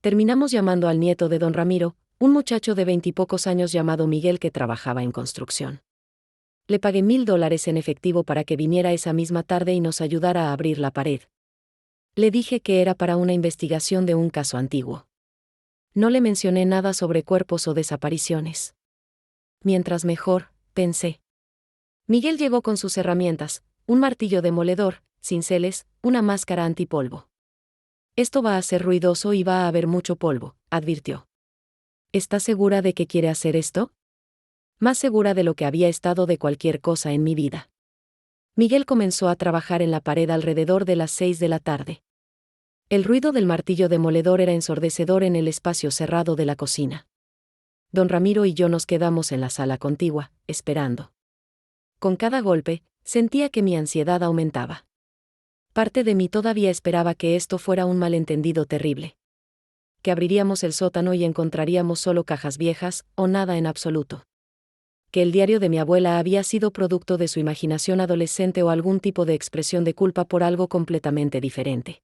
Terminamos llamando al nieto de don Ramiro, un muchacho de 20 y pocos años llamado Miguel que trabajaba en construcción. Le pagué $1000 en efectivo para que viniera esa misma tarde y nos ayudara a abrir la pared. Le dije que era para una investigación de un caso antiguo. No le mencioné nada sobre cuerpos o desapariciones. Mientras mejor, pensé. Miguel llegó con sus herramientas, un martillo demoledor, cinceles, una máscara antipolvo. Esto va a ser ruidoso y va a haber mucho polvo, advirtió. ¿Estás segura de que quiere hacer esto? Más segura de lo que había estado de cualquier cosa en mi vida. Miguel comenzó a trabajar en la pared alrededor de las 6 de la tarde. El ruido del martillo demoledor era ensordecedor en el espacio cerrado de la cocina. Don Ramiro y yo nos quedamos en la sala contigua, esperando. Con cada golpe, sentía que mi ansiedad aumentaba. Parte de mí todavía esperaba que esto fuera un malentendido terrible. Que abriríamos el sótano y encontraríamos solo cajas viejas, o nada en absoluto. Que el diario de mi abuela había sido producto de su imaginación adolescente o algún tipo de expresión de culpa por algo completamente diferente.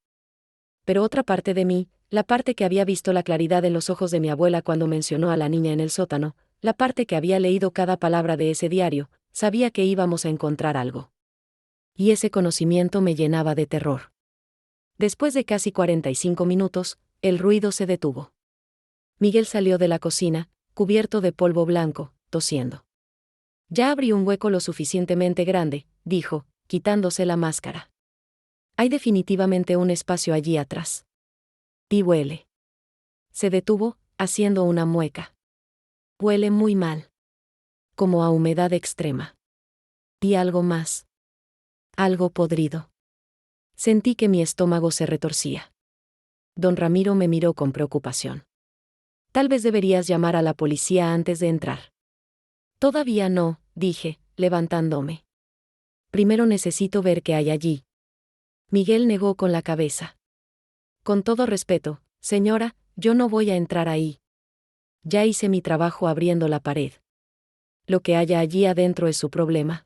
Pero otra parte de mí, la parte que había visto la claridad en los ojos de mi abuela cuando mencionó a la niña en el sótano, la parte que había leído cada palabra de ese diario, sabía que íbamos a encontrar algo. Y ese conocimiento me llenaba de terror. Después de casi 45 minutos, el ruido se detuvo. Miguel salió de la cocina, cubierto de polvo blanco, tosiendo. Ya abrí un hueco lo suficientemente grande, dijo, quitándose la máscara. Hay definitivamente un espacio allí atrás. Y huele. Se detuvo, haciendo una mueca. Huele muy mal. Como a humedad extrema. Y algo más. Algo podrido. Sentí que mi estómago se retorcía. Don Ramiro me miró con preocupación. Tal vez deberías llamar a la policía antes de entrar. Todavía no, dije, levantándome. Primero necesito ver qué hay allí. Miguel negó con la cabeza. Con todo respeto, señora, yo no voy a entrar ahí. Ya hice mi trabajo abriendo la pared. Lo que haya allí adentro es su problema.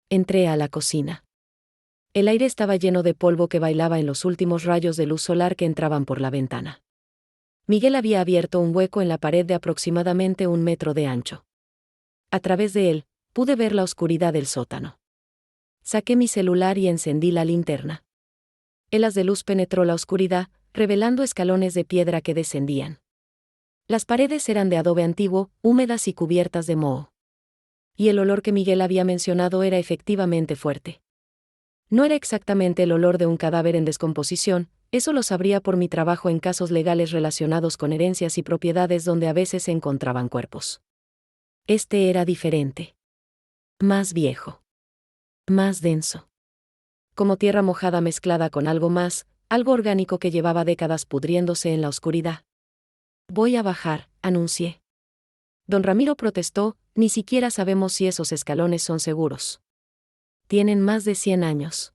Entré a la cocina. El aire estaba lleno de polvo que bailaba en los últimos rayos de luz solar que entraban por la ventana. Miguel había abierto un hueco en la pared de aproximadamente 1 metro de ancho. A través de él, pude ver la oscuridad del sótano. Saqué mi celular y encendí la linterna. El haz de luz penetró la oscuridad, revelando escalones de piedra que descendían. Las paredes eran de adobe antiguo, húmedas y cubiertas de moho. Y el olor que Miguel había mencionado era efectivamente fuerte. No era exactamente el olor de un cadáver en descomposición, eso lo sabría por mi trabajo en casos legales relacionados con herencias y propiedades donde a veces se encontraban cuerpos. Este era diferente. Más viejo. Más denso. Como tierra mojada mezclada con algo más, algo orgánico que llevaba décadas pudriéndose en la oscuridad. Voy a bajar, anuncié. Don Ramiro protestó, ni siquiera sabemos si esos escalones son seguros. Tienen más de 100 años.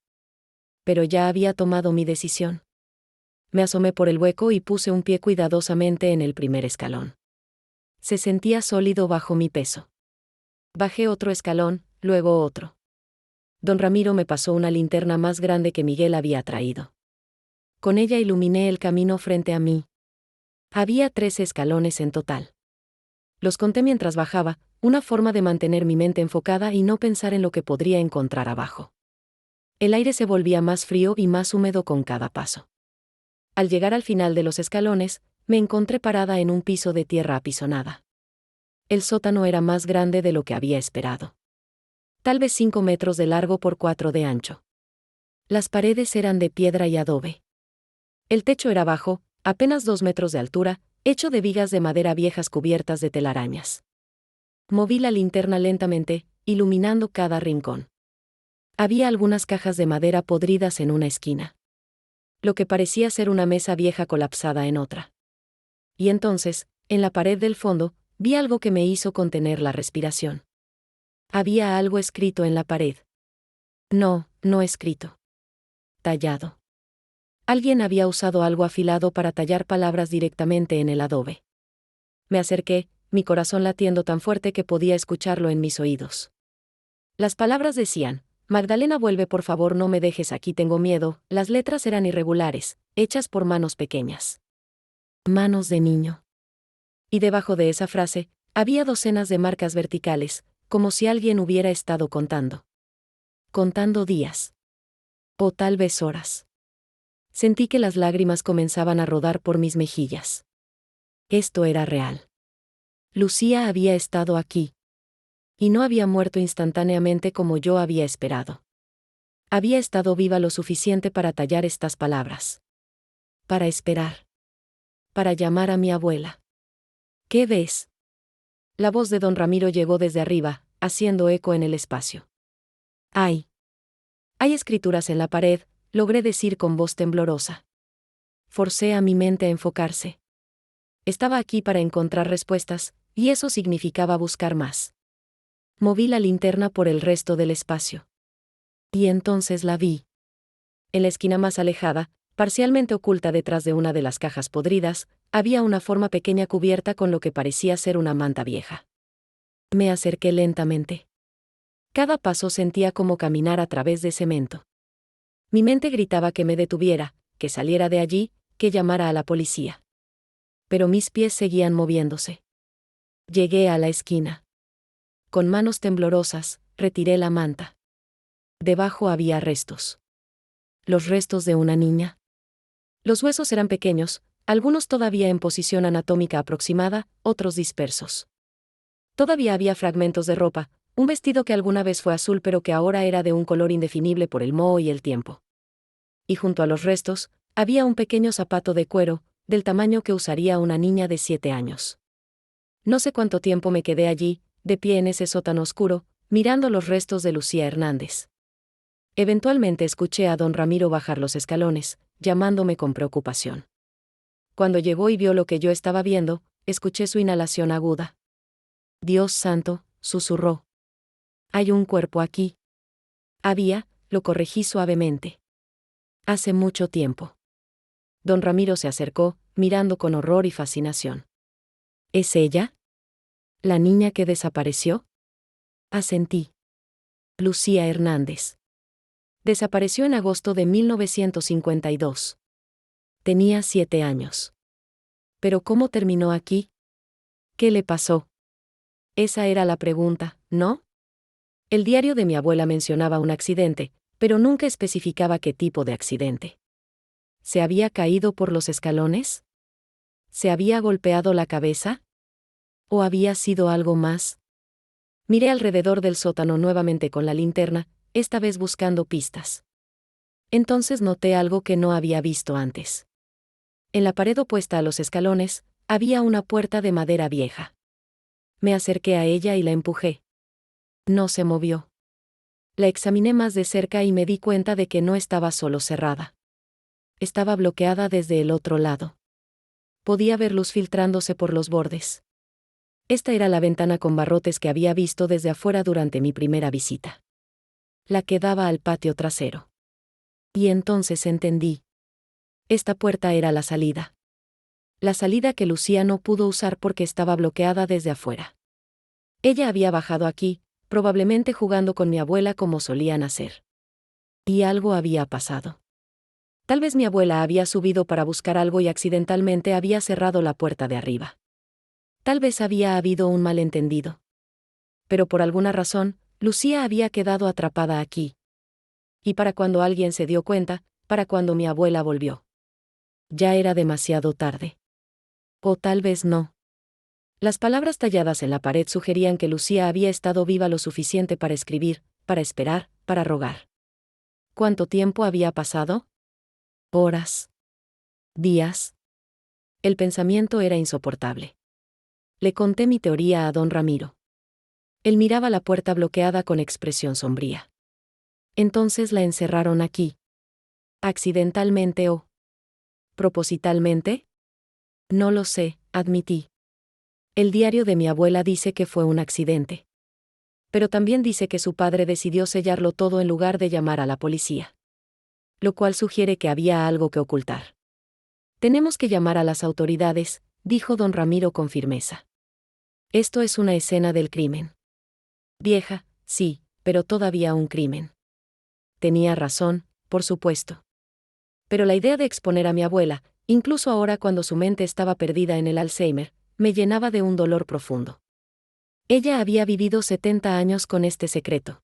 Pero ya había tomado mi decisión. Me asomé por el hueco y puse un pie cuidadosamente en el primer escalón. Se sentía sólido bajo mi peso. Bajé otro escalón, luego otro. Don Ramiro me pasó una linterna más grande que Miguel había traído. Con ella iluminé el camino frente a mí. Había 13 escalones en total. Los conté mientras bajaba, una forma de mantener mi mente enfocada y no pensar en lo que podría encontrar abajo. El aire se volvía más frío y más húmedo con cada paso. Al llegar al final de los escalones, me encontré parada en un piso de tierra apisonada. El sótano era más grande de lo que había esperado. Tal vez 5 metros de largo por 4 de ancho. Las paredes eran de piedra y adobe. El techo era bajo, apenas 2 metros de altura, hecho de vigas de madera viejas cubiertas de telarañas. Moví la linterna lentamente, iluminando cada rincón. Había algunas cajas de madera podridas en una esquina. Lo que parecía ser una mesa vieja colapsada en otra. Y entonces, en la pared del fondo, vi algo que me hizo contener la respiración. Había algo escrito en la pared. No, no escrito. Tallado. Alguien había usado algo afilado para tallar palabras directamente en el adobe. Me acerqué, mi corazón latiendo tan fuerte que podía escucharlo en mis oídos. Las palabras decían: Magdalena, vuelve, por favor, no me dejes aquí, tengo miedo. Las letras eran irregulares, hechas por manos pequeñas. Manos de niño. Y debajo de esa frase, había docenas de marcas verticales, como si alguien hubiera estado contando. Contando días. O tal vez horas. Sentí que las lágrimas comenzaban a rodar por mis mejillas. Esto era real. Lucía había estado aquí. Y no había muerto instantáneamente como yo había esperado. Había estado viva lo suficiente para tallar estas palabras. Para esperar. Para llamar a mi abuela. ¿Qué ves? La voz de don Ramiro llegó desde arriba, haciendo eco en el espacio. Hay escrituras en la pared, logré decir con voz temblorosa. Forcé a mi mente a enfocarse. Estaba aquí para encontrar respuestas, y eso significaba buscar más. Moví la linterna por el resto del espacio. Y entonces la vi. En la esquina más alejada, parcialmente oculta detrás de una de las cajas podridas, había una forma pequeña cubierta con lo que parecía ser una manta vieja. Me acerqué lentamente. Cada paso sentía como caminar a través de cemento. Mi mente gritaba que me detuviera, que saliera de allí, que llamara a la policía. Pero mis pies seguían moviéndose. Llegué a la esquina. Con manos temblorosas, retiré la manta. Debajo había restos. Los restos de una niña. Los huesos eran pequeños, algunos todavía en posición anatómica aproximada, otros dispersos. Todavía había fragmentos de ropa, un vestido que alguna vez fue azul pero que ahora era de un color indefinible por el moho y el tiempo. Y junto a los restos, había un pequeño zapato de cuero, del tamaño que usaría una niña de 7 años. No sé cuánto tiempo me quedé allí, de pie en ese sótano oscuro, mirando los restos de Lucía Hernández. Eventualmente escuché a don Ramiro bajar los escalones, llamándome con preocupación. Cuando llegó y vio lo que yo estaba viendo, escuché su inhalación aguda. Dios santo, susurró. Hay un cuerpo aquí. Había, lo corregí suavemente. Hace mucho tiempo. Don Ramiro se acercó, mirando con horror y fascinación. ¿Es ella? ¿La niña que desapareció? Asentí. Lucía Hernández. Desapareció en agosto de 1952. Tenía 7 años. ¿Pero cómo terminó aquí? ¿Qué le pasó? Esa era la pregunta, ¿no? El diario de mi abuela mencionaba un accidente, pero nunca especificaba qué tipo de accidente. ¿Se había caído por los escalones? ¿Se había golpeado la cabeza? ¿O había sido algo más? Miré alrededor del sótano nuevamente con la linterna, esta vez buscando pistas. Entonces noté algo que no había visto antes. En la pared opuesta a los escalones, había una puerta de madera vieja. Me acerqué a ella y la empujé. No se movió. La examiné más de cerca y me di cuenta de que no estaba solo cerrada. Estaba bloqueada desde el otro lado. Podía ver luz filtrándose por los bordes. Esta era la ventana con barrotes que había visto desde afuera durante mi primera visita. La que daba al patio trasero. Y entonces entendí. Esta puerta era la salida. La salida que Lucía no pudo usar porque estaba bloqueada desde afuera. Ella había bajado aquí, probablemente jugando con mi abuela como solían hacer. Y algo había pasado. Tal vez mi abuela había subido para buscar algo y accidentalmente había cerrado la puerta de arriba. Tal vez había habido un malentendido. Pero por alguna razón, Lucía había quedado atrapada aquí. Y para cuando alguien se dio cuenta, para cuando mi abuela volvió. Ya era demasiado tarde. O tal vez no. Las palabras talladas en la pared sugerían que Lucía había estado viva lo suficiente para escribir, para esperar, para rogar. ¿Cuánto tiempo había pasado? Horas. Días. El pensamiento era insoportable. Le conté mi teoría a don Ramiro. Él miraba la puerta bloqueada con expresión sombría. Entonces la encerraron aquí. ¿Accidentalmente o propositalmente? No lo sé, admití. El diario de mi abuela dice que fue un accidente. Pero también dice que su padre decidió sellarlo todo en lugar de llamar a la policía. Lo cual sugiere que había algo que ocultar. Tenemos que llamar a las autoridades, dijo don Ramiro con firmeza. Esto es una escena del crimen. Vieja, sí, pero todavía un crimen. Tenía razón, por supuesto. Pero la idea de exponer a mi abuela, incluso ahora cuando su mente estaba perdida en el Alzheimer, me llenaba de un dolor profundo. Ella había vivido 70 años con este secreto.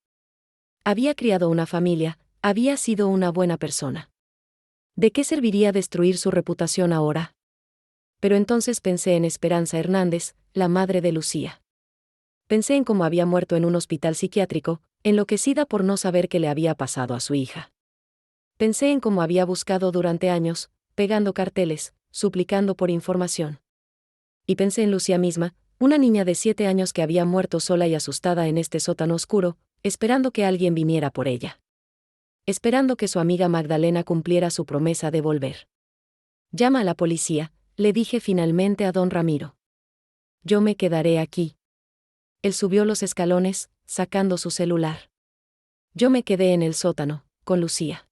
Había criado una familia, había sido una buena persona. ¿De qué serviría destruir su reputación ahora? Pero entonces pensé en Esperanza Hernández, la madre de Lucía. Pensé en cómo había muerto en un hospital psiquiátrico, enloquecida por no saber qué le había pasado a su hija. Pensé en cómo había buscado durante años, pegando carteles, suplicando por información. Y pensé en Lucía misma, una niña de 7 años que había muerto sola y asustada en este sótano oscuro, esperando que alguien viniera por ella. Esperando que su amiga Magdalena cumpliera su promesa de volver. Llama a la policía, le dije finalmente a don Ramiro. Yo me quedaré aquí. Él subió los escalones, sacando su celular. Yo me quedé en el sótano, con Lucía.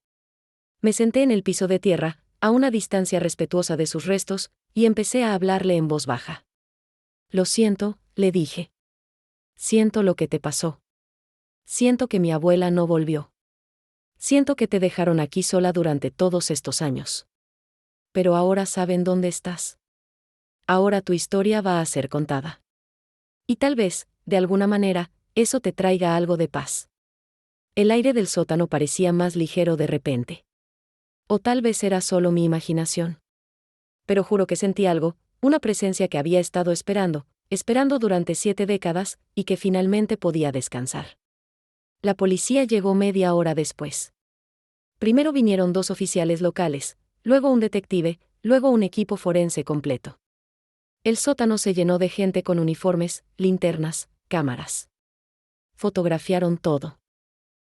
Me senté en el piso de tierra, a una distancia respetuosa de sus restos, y empecé a hablarle en voz baja. Lo siento, le dije. Siento lo que te pasó. Siento que mi abuela no volvió. Siento que te dejaron aquí sola durante todos estos años. Pero ahora saben dónde estás. Ahora tu historia va a ser contada. Y tal vez, de alguna manera, eso te traiga algo de paz. El aire del sótano parecía más ligero de repente. O tal vez era solo mi imaginación. Pero juro que sentí algo, una presencia que había estado esperando durante 7 décadas, y que finalmente podía descansar. La policía llegó media hora después. Primero vinieron 2 oficiales locales, luego un detective, luego un equipo forense completo. El sótano se llenó de gente con uniformes, linternas, cámaras. Fotografiaron todo.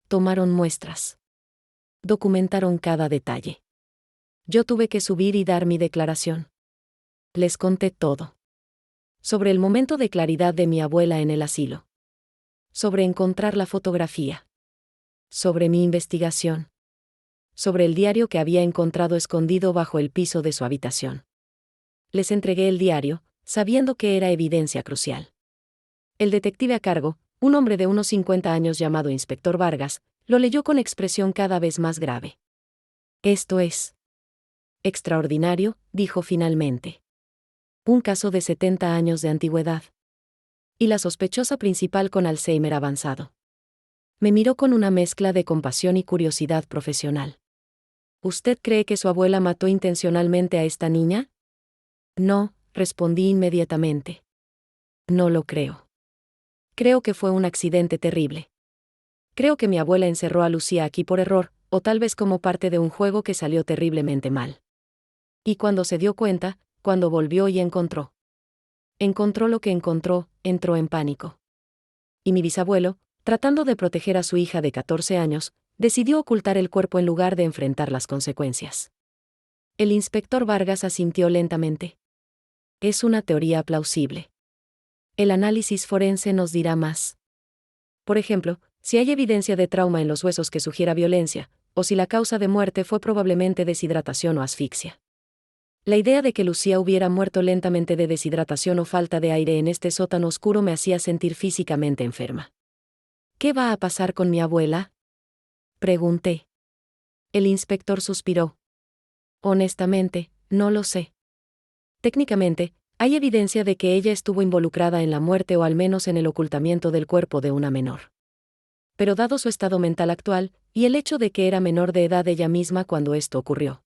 Tomaron muestras. Documentaron cada detalle. Yo tuve que subir y dar mi declaración. Les conté todo. Sobre el momento de claridad de mi abuela en el asilo. Sobre encontrar la fotografía. Sobre mi investigación. Sobre el diario que había encontrado escondido bajo el piso de su habitación. Les entregué el diario, sabiendo que era evidencia crucial. El detective a cargo, un hombre de unos 50 años llamado Inspector Vargas, lo leyó con expresión cada vez más grave. Esto es extraordinario, dijo finalmente. Un caso de 70 años de antigüedad. Y la sospechosa principal con Alzheimer avanzado. Me miró con una mezcla de compasión y curiosidad profesional. ¿Usted cree que su abuela mató intencionalmente a esta niña? No, respondí inmediatamente. No lo creo. Creo que fue un accidente terrible. Creo que mi abuela encerró a Lucía aquí por error, o tal vez como parte de un juego que salió terriblemente mal. Y cuando se dio cuenta, cuando volvió y encontró lo que encontró, entró en pánico. Y mi bisabuelo, tratando de proteger a su hija de 14 años, decidió ocultar el cuerpo en lugar de enfrentar las consecuencias. El inspector Vargas asintió lentamente. Es una teoría plausible. El análisis forense nos dirá más. Por ejemplo, si hay evidencia de trauma en los huesos que sugiera violencia, o si la causa de muerte fue probablemente deshidratación o asfixia. La idea de que Lucía hubiera muerto lentamente de deshidratación o falta de aire en este sótano oscuro me hacía sentir físicamente enferma. ¿Qué va a pasar con mi abuela?, pregunté. El inspector suspiró. Honestamente, no lo sé. Técnicamente, hay evidencia de que ella estuvo involucrada en la muerte o al menos en el ocultamiento del cuerpo de una menor. Pero dado su estado mental actual, y el hecho de que era menor de edad ella misma cuando esto ocurrió,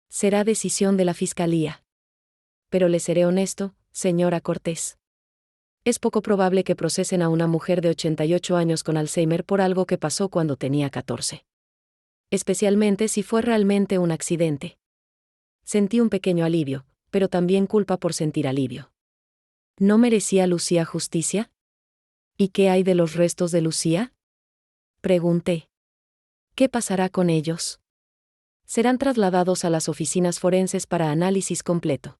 será decisión de la Fiscalía. Pero le seré honesto, señora Cortés. Es poco probable que procesen a una mujer de 88 años con Alzheimer por algo que pasó cuando tenía 14. Especialmente si fue realmente un accidente. Sentí un pequeño alivio, pero también culpa por sentir alivio. ¿No merecía Lucía justicia? ¿Y qué hay de los restos de Lucía?, pregunté. ¿Qué pasará con ellos? Serán trasladados a las oficinas forenses para análisis completo.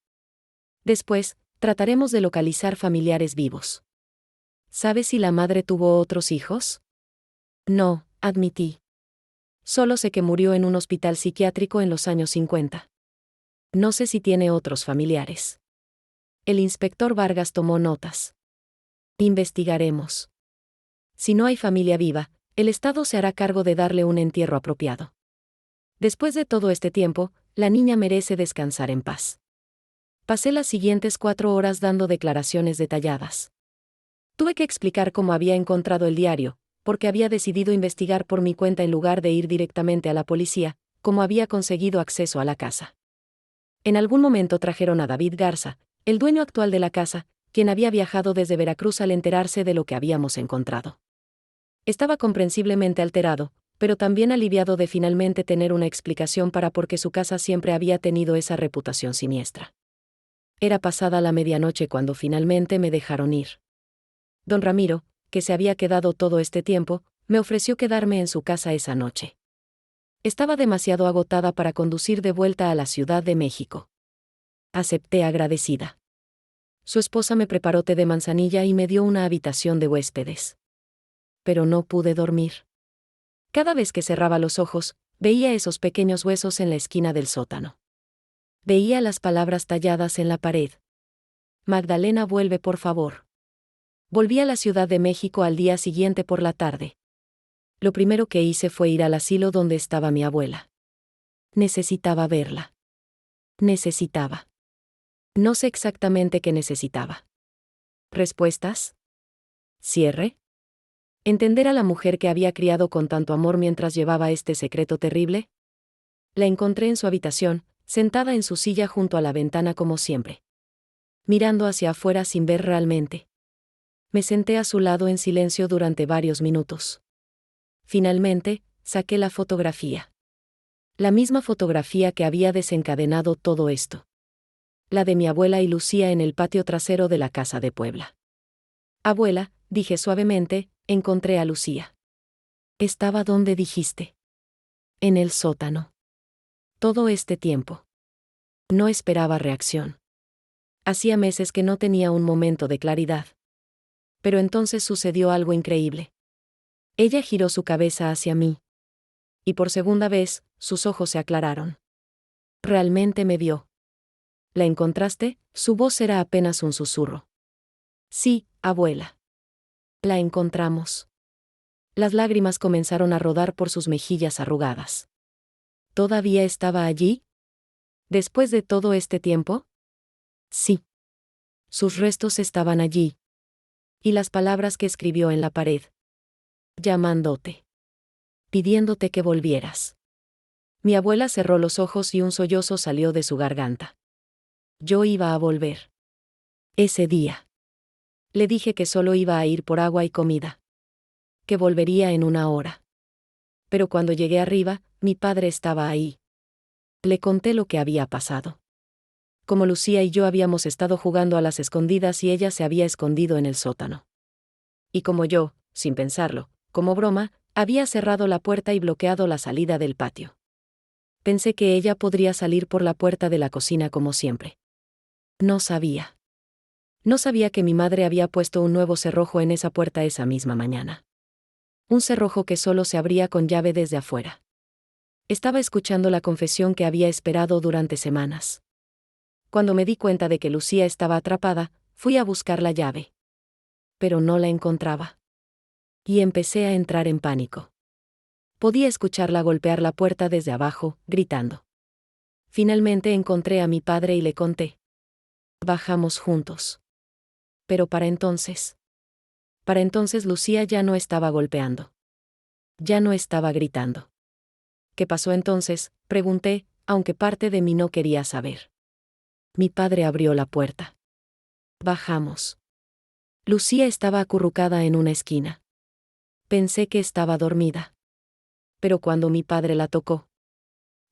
Después, trataremos de localizar familiares vivos. ¿Sabes si la madre tuvo otros hijos? No, admití. Solo sé que murió en un hospital psiquiátrico en los años 50. No sé si tiene otros familiares. El inspector Vargas tomó notas. Investigaremos. Si no hay familia viva, el Estado se hará cargo de darle un entierro apropiado. Después de todo este tiempo, la niña merece descansar en paz. Pasé las siguientes 4 horas dando declaraciones detalladas. Tuve que explicar cómo había encontrado el diario, porque había decidido investigar por mi cuenta en lugar de ir directamente a la policía, cómo había conseguido acceso a la casa. En algún momento trajeron a David Garza, el dueño actual de la casa, quien había viajado desde Veracruz al enterarse de lo que habíamos encontrado. Estaba comprensiblemente alterado, pero también aliviado de finalmente tener una explicación para por qué su casa siempre había tenido esa reputación siniestra. Era pasada la medianoche cuando finalmente me dejaron ir. Don Ramiro, que se había quedado todo este tiempo, me ofreció quedarme en su casa esa noche. Estaba demasiado agotada para conducir de vuelta a la Ciudad de México. Acepté agradecida. Su esposa me preparó té de manzanilla y me dio una habitación de huéspedes. Pero no pude dormir. Cada vez que cerraba los ojos, veía esos pequeños huesos en la esquina del sótano. Veía las palabras talladas en la pared. Magdalena, vuelve por favor. Volví a la Ciudad de México al día siguiente por la tarde. Lo primero que hice fue ir al asilo donde estaba mi abuela. Necesitaba verla. Necesitaba. No sé exactamente qué necesitaba. ¿Respuestas? ¿Cierre? ¿Entender a la mujer que había criado con tanto amor mientras llevaba este secreto terrible? La encontré en su habitación, sentada en su silla junto a la ventana como siempre. Mirando hacia afuera sin ver realmente. Me senté a su lado en silencio durante varios minutos. Finalmente, saqué la fotografía. La misma fotografía que había desencadenado todo esto. La de mi abuela y Lucía en el patio trasero de la casa de Puebla. Abuela, dije suavemente, encontré a Lucía. Estaba donde dijiste. En el sótano. Todo este tiempo. No esperaba reacción. Hacía meses que no tenía un momento de claridad. Pero entonces sucedió algo increíble. Ella giró su cabeza hacia mí. Y por segunda vez, sus ojos se aclararon. Realmente me vio. ¿La encontraste? Su voz era apenas un susurro. Sí, abuela. La encontramos. Las lágrimas comenzaron a rodar por sus mejillas arrugadas. ¿Todavía estaba allí? ¿Después de todo este tiempo? Sí. Sus restos estaban allí. Y las palabras que escribió en la pared. Llamándote. Pidiéndote que volvieras. Mi abuela cerró los ojos y un sollozo salió de su garganta. Yo iba a volver. Ese día. Le dije que solo iba a ir por agua y comida. Que volvería en una hora. Pero cuando llegué arriba, mi padre estaba ahí. Le conté lo que había pasado. Como Lucía y yo habíamos estado jugando a las escondidas y ella se había escondido en el sótano. Y como yo, sin pensarlo, como broma, había cerrado la puerta y bloqueado la salida del patio. Pensé que ella podría salir por la puerta de la cocina como siempre. No sabía. No sabía que mi madre había puesto un nuevo cerrojo en esa puerta esa misma mañana. Un cerrojo que solo se abría con llave desde afuera. Estaba escuchando la confesión que había esperado durante semanas. Cuando me di cuenta de que Lucía estaba atrapada, fui a buscar la llave. Pero no la encontraba. Y empecé a entrar en pánico. Podía escucharla golpear la puerta desde abajo, gritando. Finalmente encontré a mi padre y le conté. Bajamos juntos. Pero para entonces Lucía ya no estaba golpeando. Ya no estaba gritando. ¿Qué pasó entonces?, pregunté, aunque parte de mí no quería saber. Mi padre abrió la puerta. Bajamos. Lucía estaba acurrucada en una esquina. Pensé que estaba dormida. Pero cuando mi padre la tocó,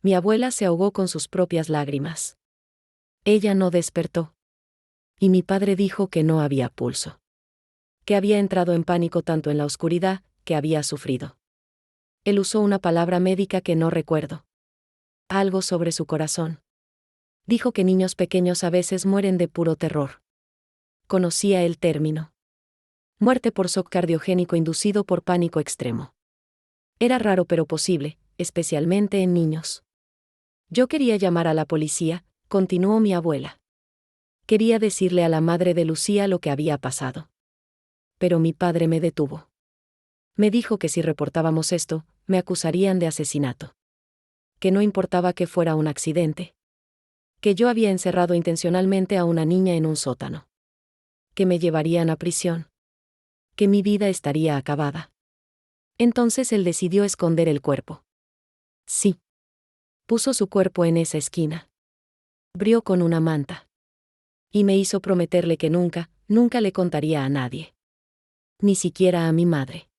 mi abuela se ahogó con sus propias lágrimas. Ella no despertó. Y mi padre dijo que no había pulso. Que había entrado en pánico tanto en la oscuridad, que había sufrido. Él usó una palabra médica que no recuerdo. Algo sobre su corazón. Dijo que niños pequeños a veces mueren de puro terror. Conocía el término. Muerte por shock cardiogénico inducido por pánico extremo. Era raro pero posible, especialmente en niños. Yo quería llamar a la policía, continuó mi abuela. Quería decirle a la madre de Lucía lo que había pasado. Pero mi padre me detuvo. Me dijo que si reportábamos esto, me acusarían de asesinato. Que no importaba que fuera un accidente. Que yo había encerrado intencionalmente a una niña en un sótano. Que me llevarían a prisión. Que mi vida estaría acabada. Entonces él decidió esconder el cuerpo. Sí. Puso su cuerpo en esa esquina. Brió con una manta. Y me hizo prometerle que nunca, nunca le contaría a nadie. Ni siquiera a mi madre.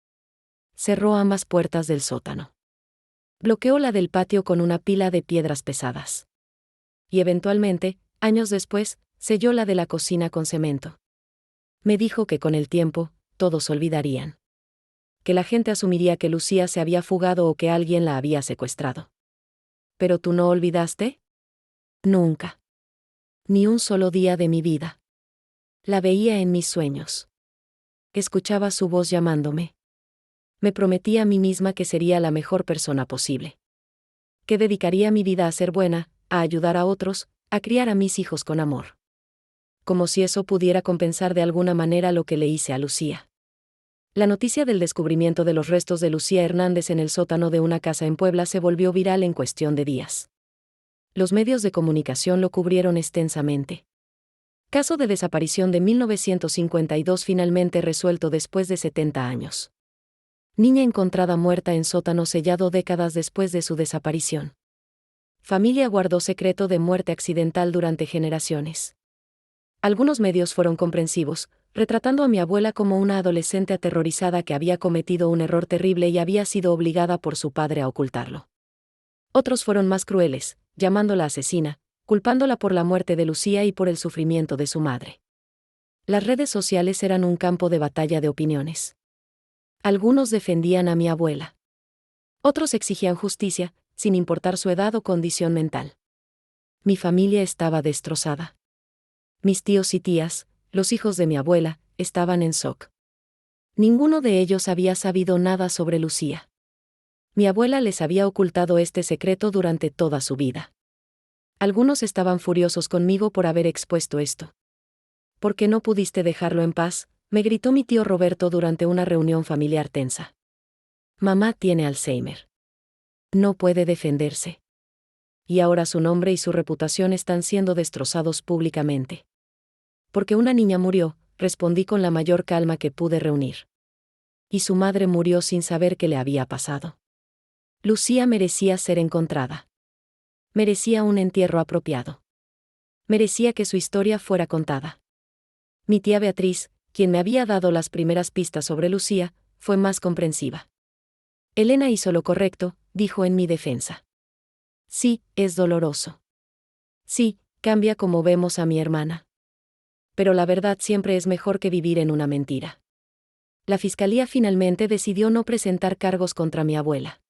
Cerró ambas puertas del sótano. Bloqueó la del patio con una pila de piedras pesadas. Y eventualmente, años después, selló la de la cocina con cemento. Me dijo que con el tiempo, todos olvidarían. Que la gente asumiría que Lucía se había fugado o que alguien la había secuestrado. ¿Pero tú no olvidaste? Nunca. Ni un solo día de mi vida. La veía en mis sueños. Escuchaba su voz llamándome. Me prometí a mí misma que sería la mejor persona posible. Que dedicaría mi vida a ser buena, a ayudar a otros, a criar a mis hijos con amor. Como si eso pudiera compensar de alguna manera lo que le hice a Lucía. La noticia del descubrimiento de los restos de Lucía Hernández en el sótano de una casa en Puebla se volvió viral en cuestión de días. Los medios de comunicación lo cubrieron extensamente. Caso de desaparición de 1952 finalmente resuelto después de 70 años. Niña encontrada muerta en sótano sellado décadas después de su desaparición. Familia guardó secreto de muerte accidental durante generaciones. Algunos medios fueron comprensivos, retratando a mi abuela como una adolescente aterrorizada que había cometido un error terrible y había sido obligada por su padre a ocultarlo. Otros fueron más crueles, llamándola asesina, culpándola por la muerte de Lucía y por el sufrimiento de su madre. Las redes sociales eran un campo de batalla de opiniones. Algunos defendían a mi abuela. Otros exigían justicia, sin importar su edad o condición mental. Mi familia estaba destrozada. Mis tíos y tías, los hijos de mi abuela, estaban en shock. Ninguno de ellos había sabido nada sobre Lucía. Mi abuela les había ocultado este secreto durante toda su vida. Algunos estaban furiosos conmigo por haber expuesto esto. ¿Por qué no pudiste dejarlo en paz?, me gritó mi tío Roberto durante una reunión familiar tensa. Mamá tiene Alzheimer. No puede defenderse. Y ahora su nombre y su reputación están siendo destrozados públicamente. Porque una niña murió, respondí con la mayor calma que pude reunir. Y su madre murió sin saber qué le había pasado. Lucía merecía ser encontrada. Merecía un entierro apropiado. Merecía que su historia fuera contada. Mi tía Beatriz, quien me había dado las primeras pistas sobre Lucía, fue más comprensiva. Elena hizo lo correcto, dijo en mi defensa. Sí, es doloroso. Sí, cambia como vemos a mi hermana. Pero la verdad siempre es mejor que vivir en una mentira. La fiscalía finalmente decidió no presentar cargos contra mi abuela.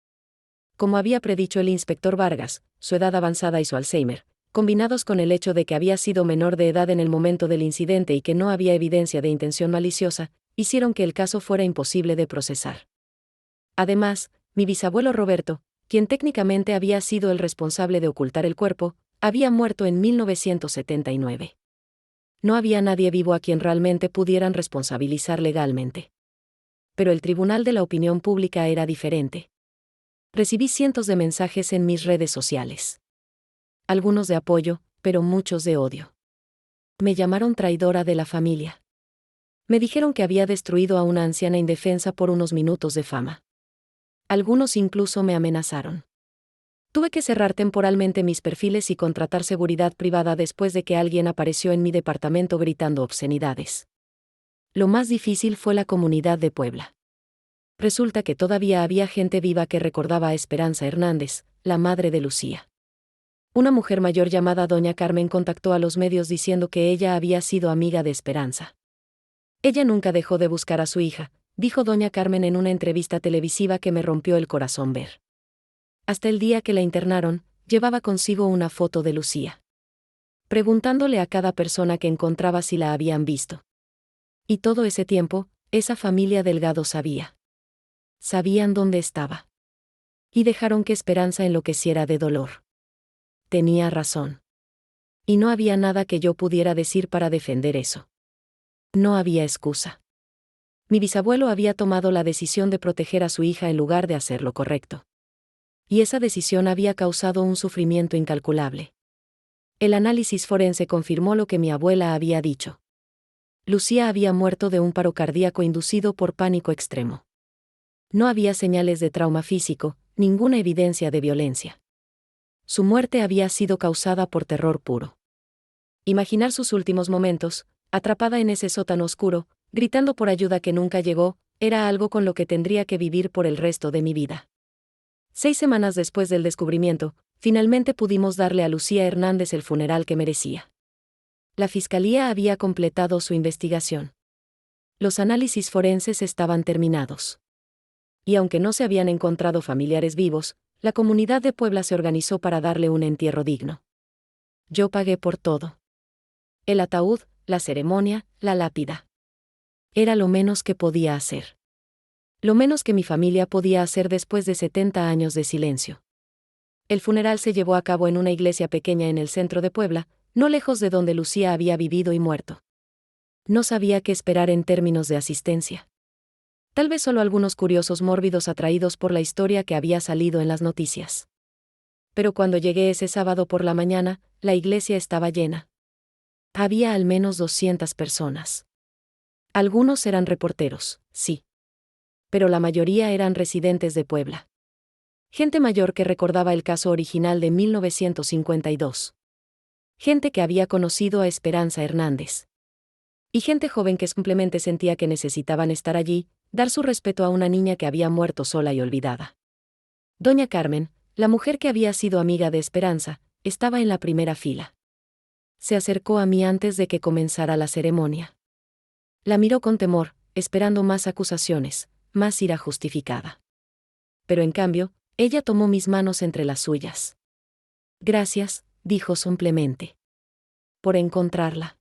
Como había predicho el inspector Vargas, su edad avanzada y su Alzheimer, combinados con el hecho de que había sido menor de edad en el momento del incidente y que no había evidencia de intención maliciosa, hicieron que el caso fuera imposible de procesar. Además, mi bisabuelo Roberto, quien técnicamente había sido el responsable de ocultar el cuerpo, había muerto en 1979. No había nadie vivo a quien realmente pudieran responsabilizar legalmente. Pero el Tribunal de la Opinión Pública era diferente. Recibí cientos de mensajes en mis redes sociales. Algunos de apoyo, pero muchos de odio. Me llamaron traidora de la familia. Me dijeron que había destruido a una anciana indefensa por unos minutos de fama. Algunos incluso me amenazaron. Tuve que cerrar temporalmente mis perfiles y contratar seguridad privada después de que alguien apareció en mi departamento gritando obscenidades. Lo más difícil fue la comunidad de Puebla. Resulta que todavía había gente viva que recordaba a Esperanza Hernández, la madre de Lucía. Una mujer mayor llamada Doña Carmen contactó a los medios diciendo que ella había sido amiga de Esperanza. Ella nunca dejó de buscar a su hija, dijo Doña Carmen en una entrevista televisiva que me rompió el corazón ver. Hasta el día que la internaron, llevaba consigo una foto de Lucía. Preguntándole a cada persona que encontraba si la habían visto. Y todo ese tiempo, esa familia Delgado sabía. Sabían dónde estaba. Y dejaron que Esperanza enloqueciera de dolor. Tenía razón. Y no había nada que yo pudiera decir para defender eso. No había excusa. Mi bisabuelo había tomado la decisión de proteger a su hija en lugar de hacer lo correcto. Y esa decisión había causado un sufrimiento incalculable. El análisis forense confirmó lo que mi abuela había dicho. Lucía había muerto de un paro cardíaco inducido por pánico extremo. No había señales de trauma físico, ninguna evidencia de violencia. Su muerte había sido causada por terror puro. Imaginar sus últimos momentos, atrapada en ese sótano oscuro, gritando por ayuda que nunca llegó, era algo con lo que tendría que vivir por el resto de mi vida. 6 semanas después del descubrimiento, finalmente pudimos darle a Lucía Hernández el funeral que merecía. La fiscalía había completado su investigación. Los análisis forenses estaban terminados. Y aunque no se habían encontrado familiares vivos, la comunidad de Puebla se organizó para darle un entierro digno. Yo pagué por todo. El ataúd, la ceremonia, la lápida. Era lo menos que podía hacer. Lo menos que mi familia podía hacer después de 70 años de silencio. El funeral se llevó a cabo en una iglesia pequeña en el centro de Puebla, no lejos de donde Lucía había vivido y muerto. No sabía qué esperar en términos de asistencia. Tal vez solo algunos curiosos mórbidos atraídos por la historia que había salido en las noticias. Pero cuando llegué ese sábado por la mañana, la iglesia estaba llena. Había al menos 200 personas. Algunos eran reporteros, sí. Pero la mayoría eran residentes de Puebla. Gente mayor que recordaba el caso original de 1952. Gente que había conocido a Esperanza Hernández. Y gente joven que simplemente sentía que necesitaban estar allí, dar su respeto a una niña que había muerto sola y olvidada. Doña Carmen, la mujer que había sido amiga de Esperanza, estaba en la primera fila. Se acercó a mí antes de que comenzara la ceremonia. La miró con temor, esperando más acusaciones, más ira justificada. Pero en cambio, ella tomó mis manos entre las suyas. Gracias, dijo simplemente. Por encontrarla.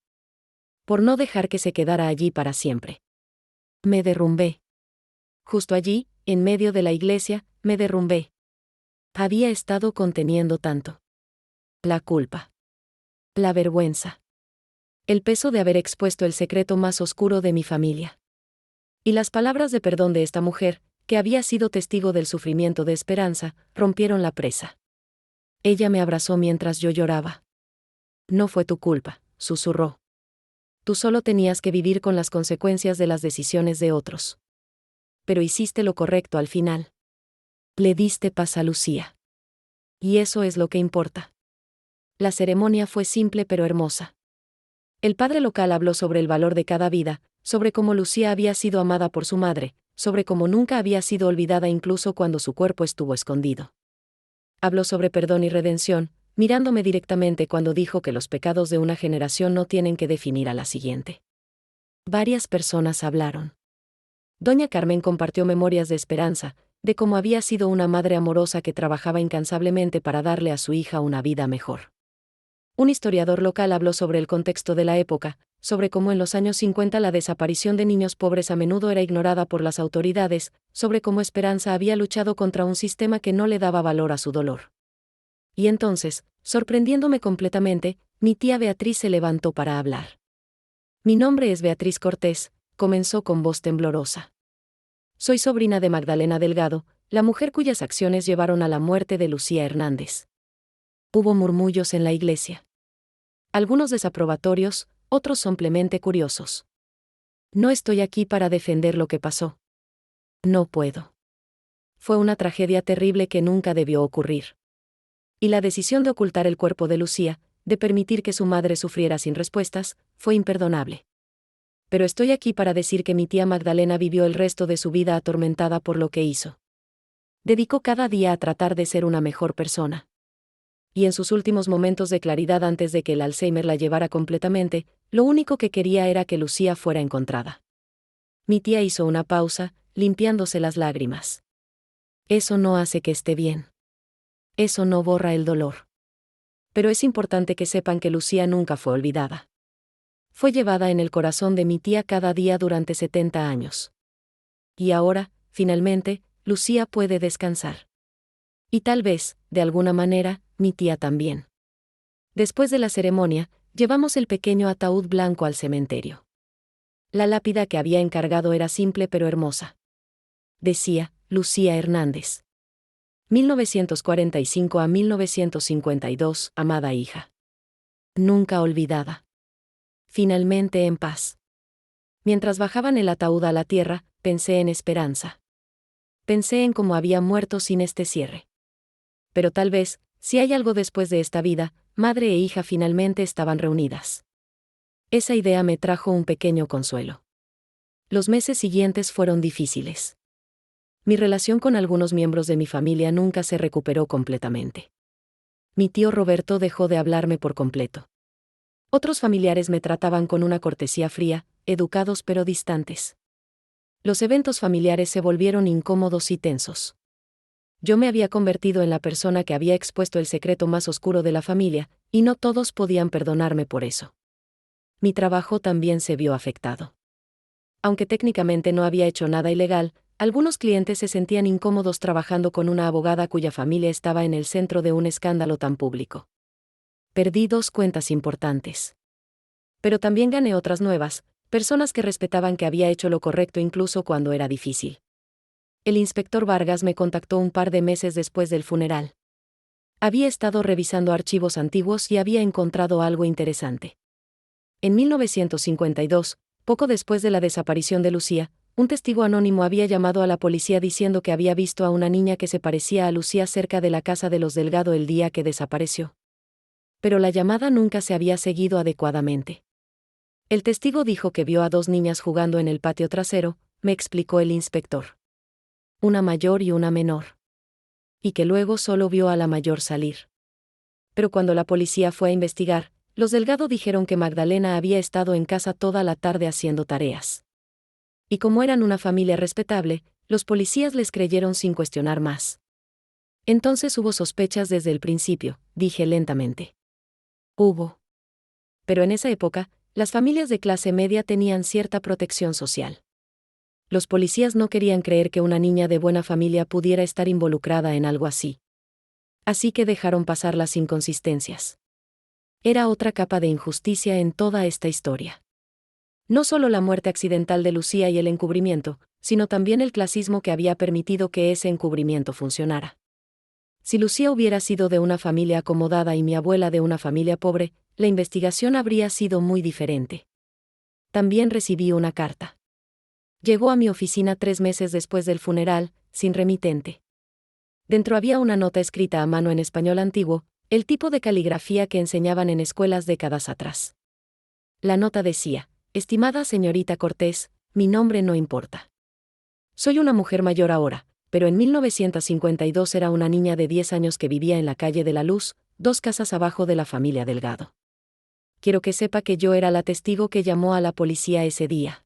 Por no dejar que se quedara allí para siempre. Me derrumbé. Justo allí, en medio de la iglesia, me derrumbé. Había estado conteniendo tanto. La culpa. La vergüenza. El peso de haber expuesto el secreto más oscuro de mi familia. Y las palabras de perdón de esta mujer, que había sido testigo del sufrimiento de Esperanza, rompieron la presa. Ella me abrazó mientras yo lloraba. No fue tu culpa, susurró. Tú solo tenías que vivir con las consecuencias de las decisiones de otros. Pero hiciste lo correcto al final. Le diste paz a Lucía. Y eso es lo que importa. La ceremonia fue simple pero hermosa. El padre local habló sobre el valor de cada vida, sobre cómo Lucía había sido amada por su madre, sobre cómo nunca había sido olvidada incluso cuando su cuerpo estuvo escondido. Habló sobre perdón y redención, mirándome directamente cuando dijo que los pecados de una generación no tienen que definir a la siguiente. Varias personas hablaron. Doña Carmen compartió memorias de Esperanza, de cómo había sido una madre amorosa que trabajaba incansablemente para darle a su hija una vida mejor. Un historiador local habló sobre el contexto de la época, sobre cómo en los años 50 la desaparición de niños pobres a menudo era ignorada por las autoridades, sobre cómo Esperanza había luchado contra un sistema que no le daba valor a su dolor. Y entonces, sorprendiéndome completamente, mi tía Beatriz se levantó para hablar. Mi nombre es Beatriz Cortés, comenzó con voz temblorosa. Soy sobrina de Magdalena Delgado, la mujer cuyas acciones llevaron a la muerte de Lucía Hernández. Hubo murmullos en la iglesia. Algunos desaprobatorios, otros simplemente curiosos. No estoy aquí para defender lo que pasó. No puedo. Fue una tragedia terrible que nunca debió ocurrir. Y la decisión de ocultar el cuerpo de Lucía, de permitir que su madre sufriera sin respuestas, fue imperdonable. Pero estoy aquí para decir que mi tía Magdalena vivió el resto de su vida atormentada por lo que hizo. Dedicó cada día a tratar de ser una mejor persona. Y en sus últimos momentos de claridad antes de que el Alzheimer la llevara completamente, lo único que quería era que Lucía fuera encontrada. Mi tía hizo una pausa, limpiándose las lágrimas. Eso no hace que esté bien. Eso no borra el dolor. Pero es importante que sepan que Lucía nunca fue olvidada. Fue llevada en el corazón de mi tía cada día durante 70 años. Y ahora, finalmente, Lucía puede descansar. Y tal vez, de alguna manera, mi tía también. Después de la ceremonia, llevamos el pequeño ataúd blanco al cementerio. La lápida que había encargado era simple pero hermosa. Decía, Lucía Hernández. 1945 a 1952, amada hija. Nunca olvidada. Finalmente en paz. Mientras bajaban el ataúd a la tierra, pensé en Esperanza. Pensé en cómo había muerto sin este cierre. Pero tal vez, si hay algo después de esta vida, madre e hija finalmente estaban reunidas. Esa idea me trajo un pequeño consuelo. Los meses siguientes fueron difíciles. Mi relación con algunos miembros de mi familia nunca se recuperó completamente. Mi tío Roberto dejó de hablarme por completo. Otros familiares me trataban con una cortesía fría, educados pero distantes. Los eventos familiares se volvieron incómodos y tensos. Yo me había convertido en la persona que había expuesto el secreto más oscuro de la familia, y no todos podían perdonarme por eso. Mi trabajo también se vio afectado. Aunque técnicamente no había hecho nada ilegal, algunos clientes se sentían incómodos trabajando con una abogada cuya familia estaba en el centro de un escándalo tan público. Perdí 2 cuentas importantes. Pero también gané otras nuevas, personas que respetaban que había hecho lo correcto incluso cuando era difícil. El inspector Vargas me contactó un par de meses después del funeral. Había estado revisando archivos antiguos y había encontrado algo interesante. En 1952, poco después de la desaparición de Lucía, un testigo anónimo había llamado a la policía diciendo que había visto a una niña que se parecía a Lucía cerca de la casa de los Delgado el día que desapareció. Pero la llamada nunca se había seguido adecuadamente. El testigo dijo que vio a 2 niñas jugando en el patio trasero, me explicó el inspector. Una mayor y una menor. Y que luego solo vio a la mayor salir. Pero cuando la policía fue a investigar, los Delgado dijeron que Magdalena había estado en casa toda la tarde haciendo tareas. Y como eran una familia respetable, los policías les creyeron sin cuestionar más. Entonces hubo sospechas desde el principio, dije lentamente. Hubo. Pero en esa época, las familias de clase media tenían cierta protección social. Los policías no querían creer que una niña de buena familia pudiera estar involucrada en algo así. Así que dejaron pasar las inconsistencias. Era otra capa de injusticia en toda esta historia. No solo la muerte accidental de Lucía y el encubrimiento, sino también el clasismo que había permitido que ese encubrimiento funcionara. Si Lucía hubiera sido de una familia acomodada y mi abuela de una familia pobre, la investigación habría sido muy diferente. También recibí una carta. Llegó a mi oficina 3 meses después del funeral, sin remitente. Dentro había una nota escrita a mano en español antiguo, el tipo de caligrafía que enseñaban en escuelas décadas atrás. La nota decía: estimada señorita Cortés, mi nombre no importa. Soy una mujer mayor ahora, pero en 1952 era una niña de 10 años que vivía en la calle de la Luz, 2 casas abajo de la familia Delgado. Quiero que sepa que yo era la testigo que llamó a la policía ese día.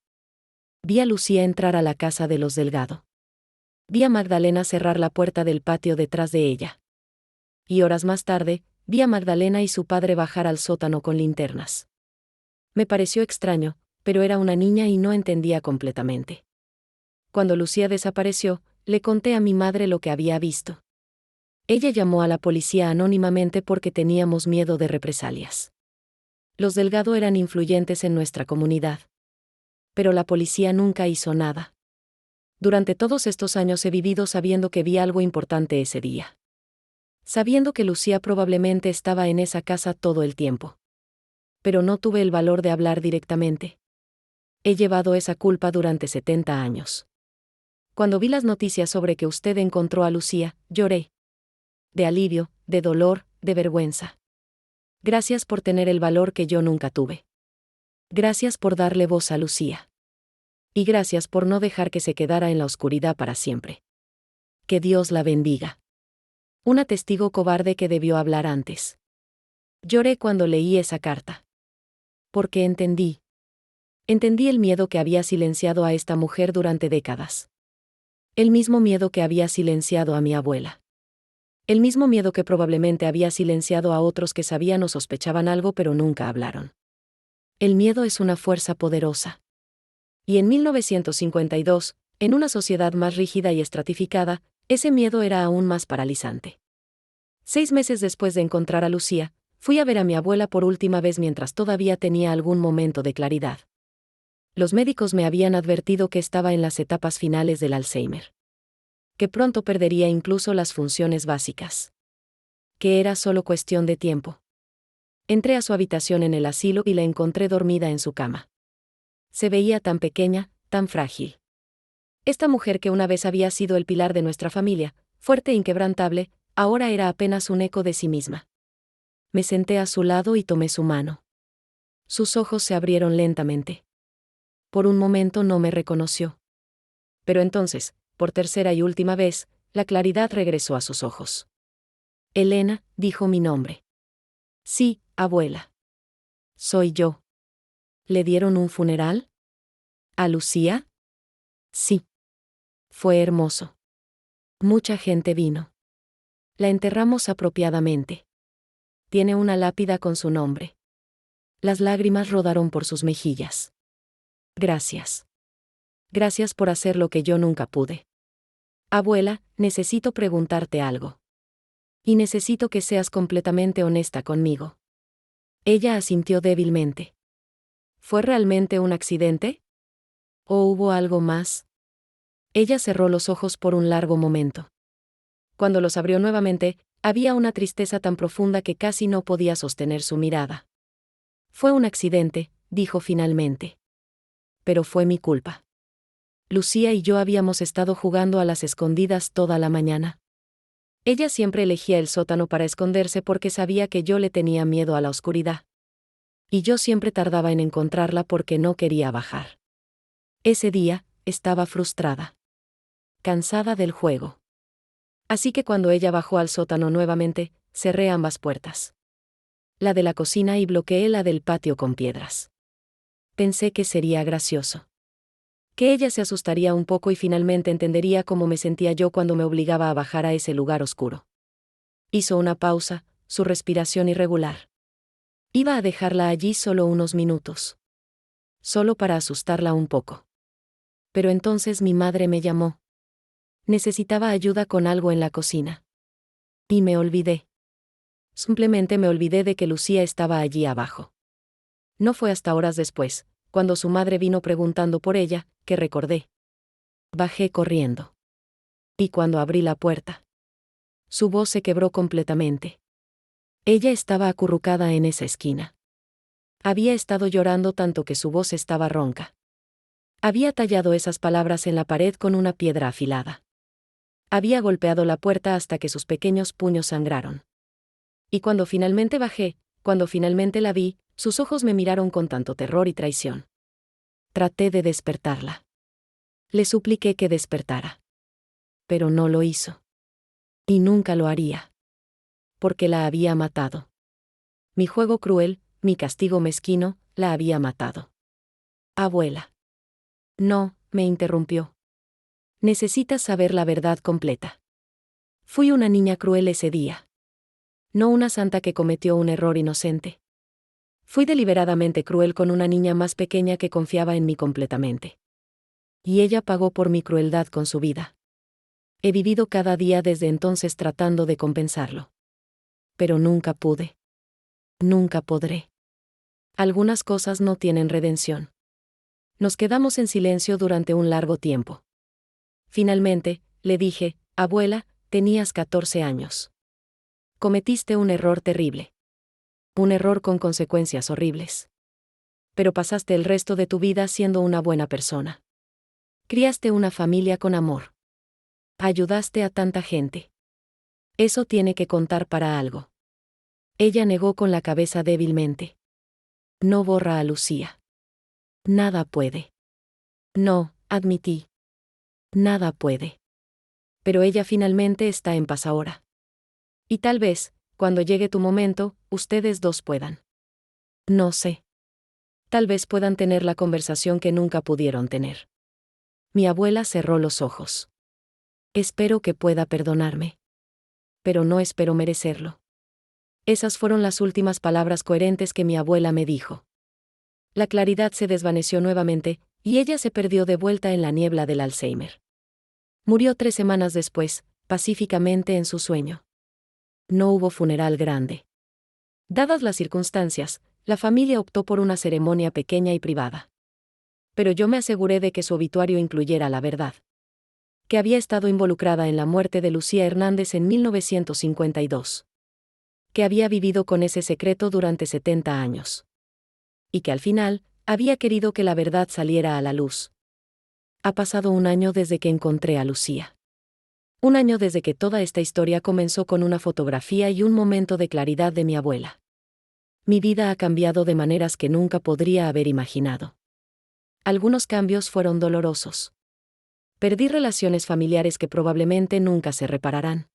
Vi a Lucía entrar a la casa de los Delgado. Vi a Magdalena cerrar la puerta del patio detrás de ella. Y horas más tarde, vi a Magdalena y su padre bajar al sótano con linternas. Me pareció extraño, pero era una niña y no entendía completamente. Cuando Lucía desapareció, le conté a mi madre lo que había visto. Ella llamó a la policía anónimamente porque teníamos miedo de represalias. Los Delgado eran influyentes en nuestra comunidad. Pero la policía nunca hizo nada. Durante todos estos años he vivido sabiendo que vi algo importante ese día. Sabiendo que Lucía probablemente estaba en esa casa todo el tiempo. Pero no tuve el valor de hablar directamente. He llevado esa culpa durante 70 años. Cuando vi las noticias sobre que usted encontró a Lucía, lloré. De alivio, de dolor, de vergüenza. Gracias por tener el valor que yo nunca tuve. Gracias por darle voz a Lucía. Y gracias por no dejar que se quedara en la oscuridad para siempre. Que Dios la bendiga. Una testigo cobarde que debió hablar antes. Lloré cuando leí esa carta. Porque entendí. Entendí el miedo que había silenciado a esta mujer durante décadas. El mismo miedo que había silenciado a mi abuela. El mismo miedo que probablemente había silenciado a otros que sabían o sospechaban algo pero nunca hablaron. El miedo es una fuerza poderosa. Y en 1952, en una sociedad más rígida y estratificada, ese miedo era aún más paralizante. 6 meses después de encontrar a Lucía, fui a ver a mi abuela por última vez mientras todavía tenía algún momento de claridad. Los médicos me habían advertido que estaba en las etapas finales del Alzheimer. Que pronto perdería incluso las funciones básicas. Que era solo cuestión de tiempo. Entré a su habitación en el asilo y la encontré dormida en su cama. Se veía tan pequeña, tan frágil. Esta mujer que una vez había sido el pilar de nuestra familia, fuerte e inquebrantable, ahora era apenas un eco de sí misma. Me senté a su lado y tomé su mano. Sus ojos se abrieron lentamente. Por un momento no me reconoció. Pero entonces, por tercera y última vez, la claridad regresó a sus ojos. Elena, dijo mi nombre. Sí, abuela. Soy yo. ¿Le dieron un funeral? ¿A Lucía? Sí. Fue hermoso. Mucha gente vino. La enterramos apropiadamente. Tiene una lápida con su nombre. Las lágrimas rodaron por sus mejillas. Gracias. Gracias por hacer lo que yo nunca pude. Abuela, necesito preguntarte algo. Y necesito que seas completamente honesta conmigo. Ella asintió débilmente. ¿Fue realmente un accidente? ¿O hubo algo más? Ella cerró los ojos por un largo momento. Cuando los abrió nuevamente, había una tristeza tan profunda que casi no podía sostener su mirada. Fue un accidente, dijo finalmente. Pero fue mi culpa. Lucía y yo habíamos estado jugando a las escondidas toda la mañana. Ella siempre elegía el sótano para esconderse porque sabía que yo le tenía miedo a la oscuridad. Y yo siempre tardaba en encontrarla porque no quería bajar. Ese día, estaba frustrada. Cansada del juego. Así que cuando ella bajó al sótano nuevamente, cerré ambas puertas. La de la cocina y bloqueé la del patio con piedras. Pensé que sería gracioso. Que ella se asustaría un poco y finalmente entendería cómo me sentía yo cuando me obligaba a bajar a ese lugar oscuro. Hizo una pausa, su respiración irregular. Iba a dejarla allí solo unos minutos. Solo para asustarla un poco. Pero entonces mi madre me llamó. Necesitaba ayuda con algo en la cocina. Y me olvidé. Simplemente me olvidé de que Lucía estaba allí abajo. No fue hasta horas después, cuando su madre vino preguntando por ella, que recordé. Bajé corriendo. Y cuando abrí la puerta, su voz se quebró completamente. Ella estaba acurrucada en esa esquina. Había estado llorando tanto que su voz estaba ronca. Había tallado esas palabras en la pared con una piedra afilada. Había golpeado la puerta hasta que sus pequeños puños sangraron. Y cuando finalmente bajé, cuando finalmente la vi, sus ojos me miraron con tanto terror y traición. Traté de despertarla. Le supliqué que despertara. Pero no lo hizo. Y nunca lo haría. Porque la había matado. Mi juego cruel, mi castigo mezquino, la había matado. Abuela. No, me interrumpió. Necesitas saber la verdad completa. Fui una niña cruel ese día. No una santa que cometió un error inocente. Fui deliberadamente cruel con una niña más pequeña que confiaba en mí completamente. Y ella pagó por mi crueldad con su vida. He vivido cada día desde entonces tratando de compensarlo. Pero nunca pude. Nunca podré. Algunas cosas no tienen redención. Nos quedamos en silencio durante un largo tiempo. Finalmente, le dije, abuela, tenías 14 años. Cometiste un error terrible. Un error con consecuencias horribles. Pero pasaste el resto de tu vida siendo una buena persona. Criaste una familia con amor. Ayudaste a tanta gente. Eso tiene que contar para algo. Ella negó con la cabeza débilmente. No borra a Lucía. Nada puede. No, admití. Nada puede. Pero ella finalmente está en paz ahora. Y tal vez, cuando llegue tu momento, ustedes dos puedan. No sé. Tal vez puedan tener la conversación que nunca pudieron tener. Mi abuela cerró los ojos. Espero que pueda perdonarme. Pero no espero merecerlo. Esas fueron las últimas palabras coherentes que mi abuela me dijo. La claridad se desvaneció nuevamente, y ella se perdió de vuelta en la niebla del Alzheimer. Murió 3 semanas después, pacíficamente en su sueño. No hubo funeral grande. Dadas las circunstancias, la familia optó por una ceremonia pequeña y privada. Pero yo me aseguré de que su obituario incluyera la verdad. Que había estado involucrada en la muerte de Lucía Hernández en 1952. Que había vivido con ese secreto durante 70 años. Y que al final, había querido que la verdad saliera a la luz. Ha pasado un año desde que encontré a Lucía. Un año desde que toda esta historia comenzó con una fotografía y un momento de claridad de mi abuela. Mi vida ha cambiado de maneras que nunca podría haber imaginado. Algunos cambios fueron dolorosos. Perdí relaciones familiares que probablemente nunca se repararán.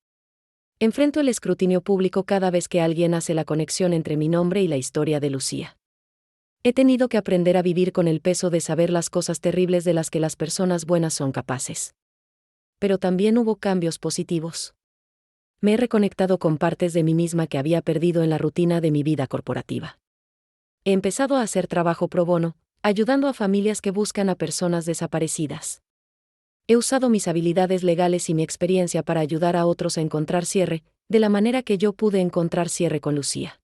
Enfrento el escrutinio público cada vez que alguien hace la conexión entre mi nombre y la historia de Lucía. He tenido que aprender a vivir con el peso de saber las cosas terribles de las que las personas buenas son capaces. Pero también hubo cambios positivos. Me he reconectado con partes de mí misma que había perdido en la rutina de mi vida corporativa. He empezado a hacer trabajo pro bono, ayudando a familias que buscan a personas desaparecidas. He usado mis habilidades legales y mi experiencia para ayudar a otros a encontrar cierre, de la manera que yo pude encontrar cierre con Lucía.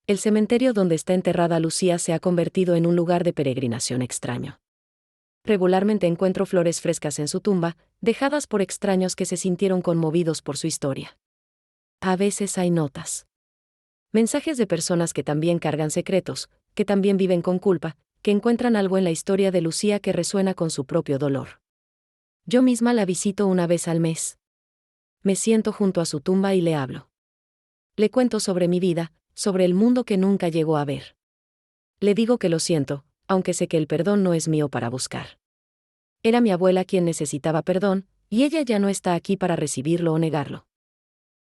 El cementerio donde está enterrada Lucía se ha convertido en un lugar de peregrinación extraño. Regularmente encuentro flores frescas en su tumba, dejadas por extraños que se sintieron conmovidos por su historia. A veces hay notas. Mensajes de personas que también cargan secretos, que también viven con culpa, que encuentran algo en la historia de Lucía que resuena con su propio dolor. Yo misma la visito una vez al mes. Me siento junto a su tumba y le hablo. Le cuento sobre mi vida, sobre el mundo que nunca llegó a ver. Le digo que lo siento, aunque sé que el perdón no es mío para buscar. Era mi abuela quien necesitaba perdón, y ella ya no está aquí para recibirlo o negarlo.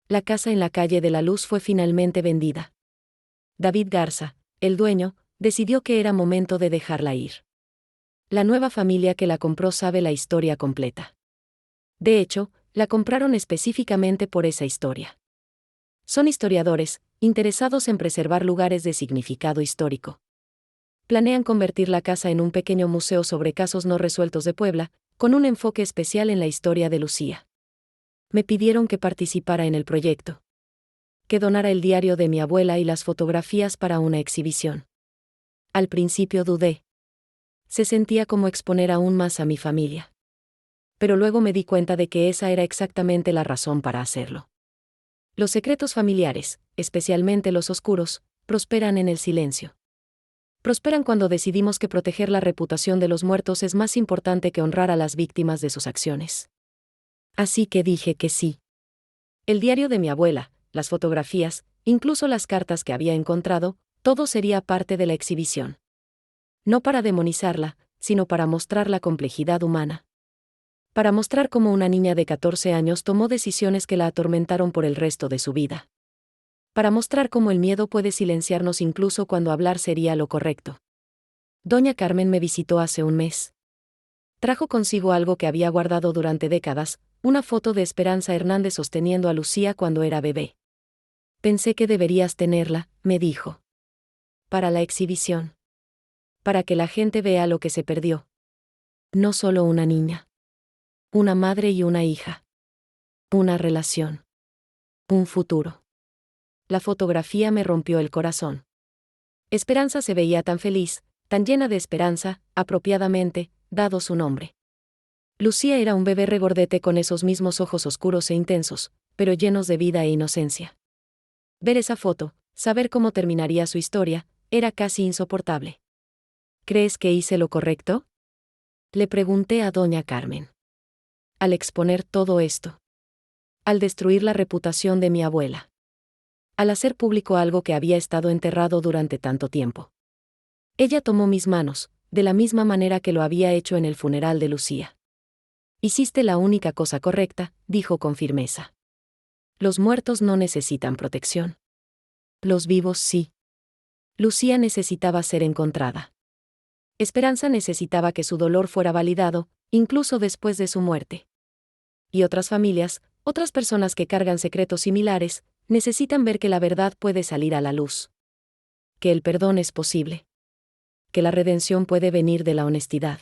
La casa en la calle de la Luz fue finalmente vendida. David Garza, el dueño, decidió que era momento de dejarla ir. La nueva familia que la compró sabe la historia completa. De hecho, la compraron específicamente por esa historia. Son historiadores, interesados en preservar lugares de significado histórico. Planean convertir la casa en un pequeño museo sobre casos no resueltos de Puebla, con un enfoque especial en la historia de Lucía. Me pidieron que participara en el proyecto. Que donara el diario de mi abuela y las fotografías para una exhibición. Al principio dudé. Se sentía como exponer aún más a mi familia. pero luego me di cuenta de que esa era exactamente la razón para hacerlo. Los secretos familiares, especialmente los oscuros, prosperan en el silencio. Prosperan cuando decidimos que proteger la reputación de los muertos es más importante que honrar a las víctimas de sus acciones. Así que dije que sí. El diario de mi abuela, las fotografías, incluso las cartas que había encontrado, todo sería parte de la exhibición. No para demonizarla, sino para mostrar la complejidad humana. Para mostrar cómo una niña de 14 años tomó decisiones que la atormentaron por el resto de su vida. Para mostrar cómo el miedo puede silenciarnos incluso cuando hablar sería lo correcto. Doña Carmen me visitó hace un mes. Trajo consigo algo que había guardado durante décadas, una foto de Esperanza Hernández sosteniendo a Lucía cuando era bebé. Pensé que deberías tenerla, me dijo. Para la exhibición. Para que la gente vea lo que se perdió. No solo una niña. Una madre y una hija. Una relación. Un futuro. La fotografía me rompió el corazón. Esperanza se veía tan feliz, tan llena de esperanza, apropiadamente, dado su nombre. Lucía era un bebé regordete con esos mismos ojos oscuros e intensos, pero llenos de vida e inocencia. Ver esa foto, saber cómo terminaría su historia, era casi insoportable. ¿Crees que hice lo correcto? Le pregunté a doña Carmen. Al exponer todo esto. Al destruir la reputación de mi abuela. Al hacer público algo que había estado enterrado durante tanto tiempo. Ella tomó mis manos, de la misma manera que lo había hecho en el funeral de Lucía. Hiciste la única cosa correcta, dijo con firmeza. Los muertos no necesitan protección. Los vivos sí. Lucía necesitaba ser encontrada. Esperanza necesitaba que su dolor fuera validado, incluso después de su muerte. Y otras familias, otras personas que cargan secretos similares, necesitan ver que la verdad puede salir a la luz. Que el perdón es posible. Que la redención puede venir de la honestidad.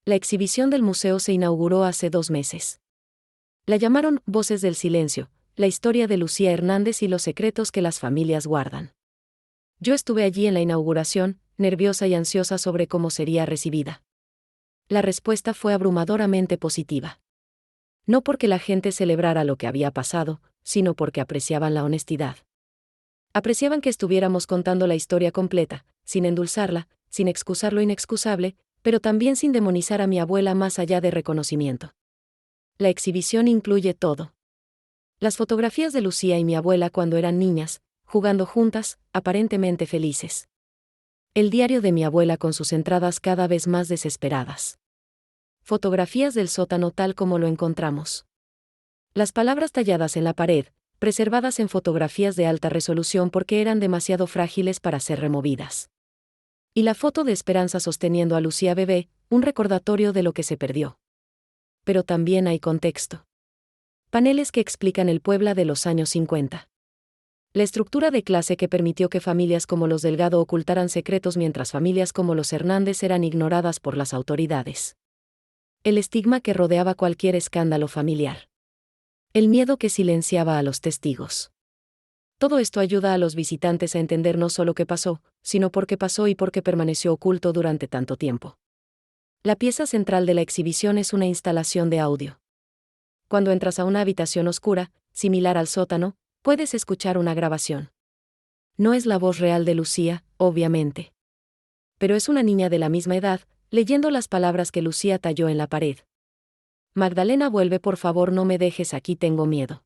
La exhibición del museo se inauguró hace 2 meses. La llamaron Voces del Silencio, la historia de Lucía Hernández y los secretos que las familias guardan. Yo estuve allí en la inauguración, nerviosa y ansiosa sobre cómo sería recibida. La respuesta fue abrumadoramente positiva. No porque la gente celebrara lo que había pasado, sino porque apreciaban la honestidad. Apreciaban que estuviéramos contando la historia completa, sin endulzarla, sin excusar lo inexcusable, pero también sin demonizar a mi abuela más allá de reconocimiento. La exhibición incluye todo. Las fotografías de Lucía y mi abuela cuando eran niñas, jugando juntas, aparentemente felices. El diario de mi abuela con sus entradas cada vez más desesperadas. Fotografías del sótano tal como lo encontramos. Las palabras talladas en la pared, preservadas en fotografías de alta resolución porque eran demasiado frágiles para ser removidas. Y la foto de Esperanza sosteniendo a Lucía bebé, un recordatorio de lo que se perdió. Pero también hay contexto. Paneles que explican el Puebla de los años 50. La estructura de clase que permitió que familias como los Delgado ocultaran secretos mientras familias como los Hernández eran ignoradas por las autoridades. El estigma que rodeaba cualquier escándalo familiar. El miedo que silenciaba a los testigos. Todo esto ayuda a los visitantes a entender no solo qué pasó, sino por qué pasó y por qué permaneció oculto durante tanto tiempo. La pieza central de la exhibición es una instalación de audio. Cuando entras a una habitación oscura, similar al sótano, puedes escuchar una grabación. No es la voz real de Lucía, obviamente. Pero es una niña de la misma edad, leyendo las palabras que Lucía talló en la pared. Magdalena, vuelve, por favor, no me dejes aquí, tengo miedo.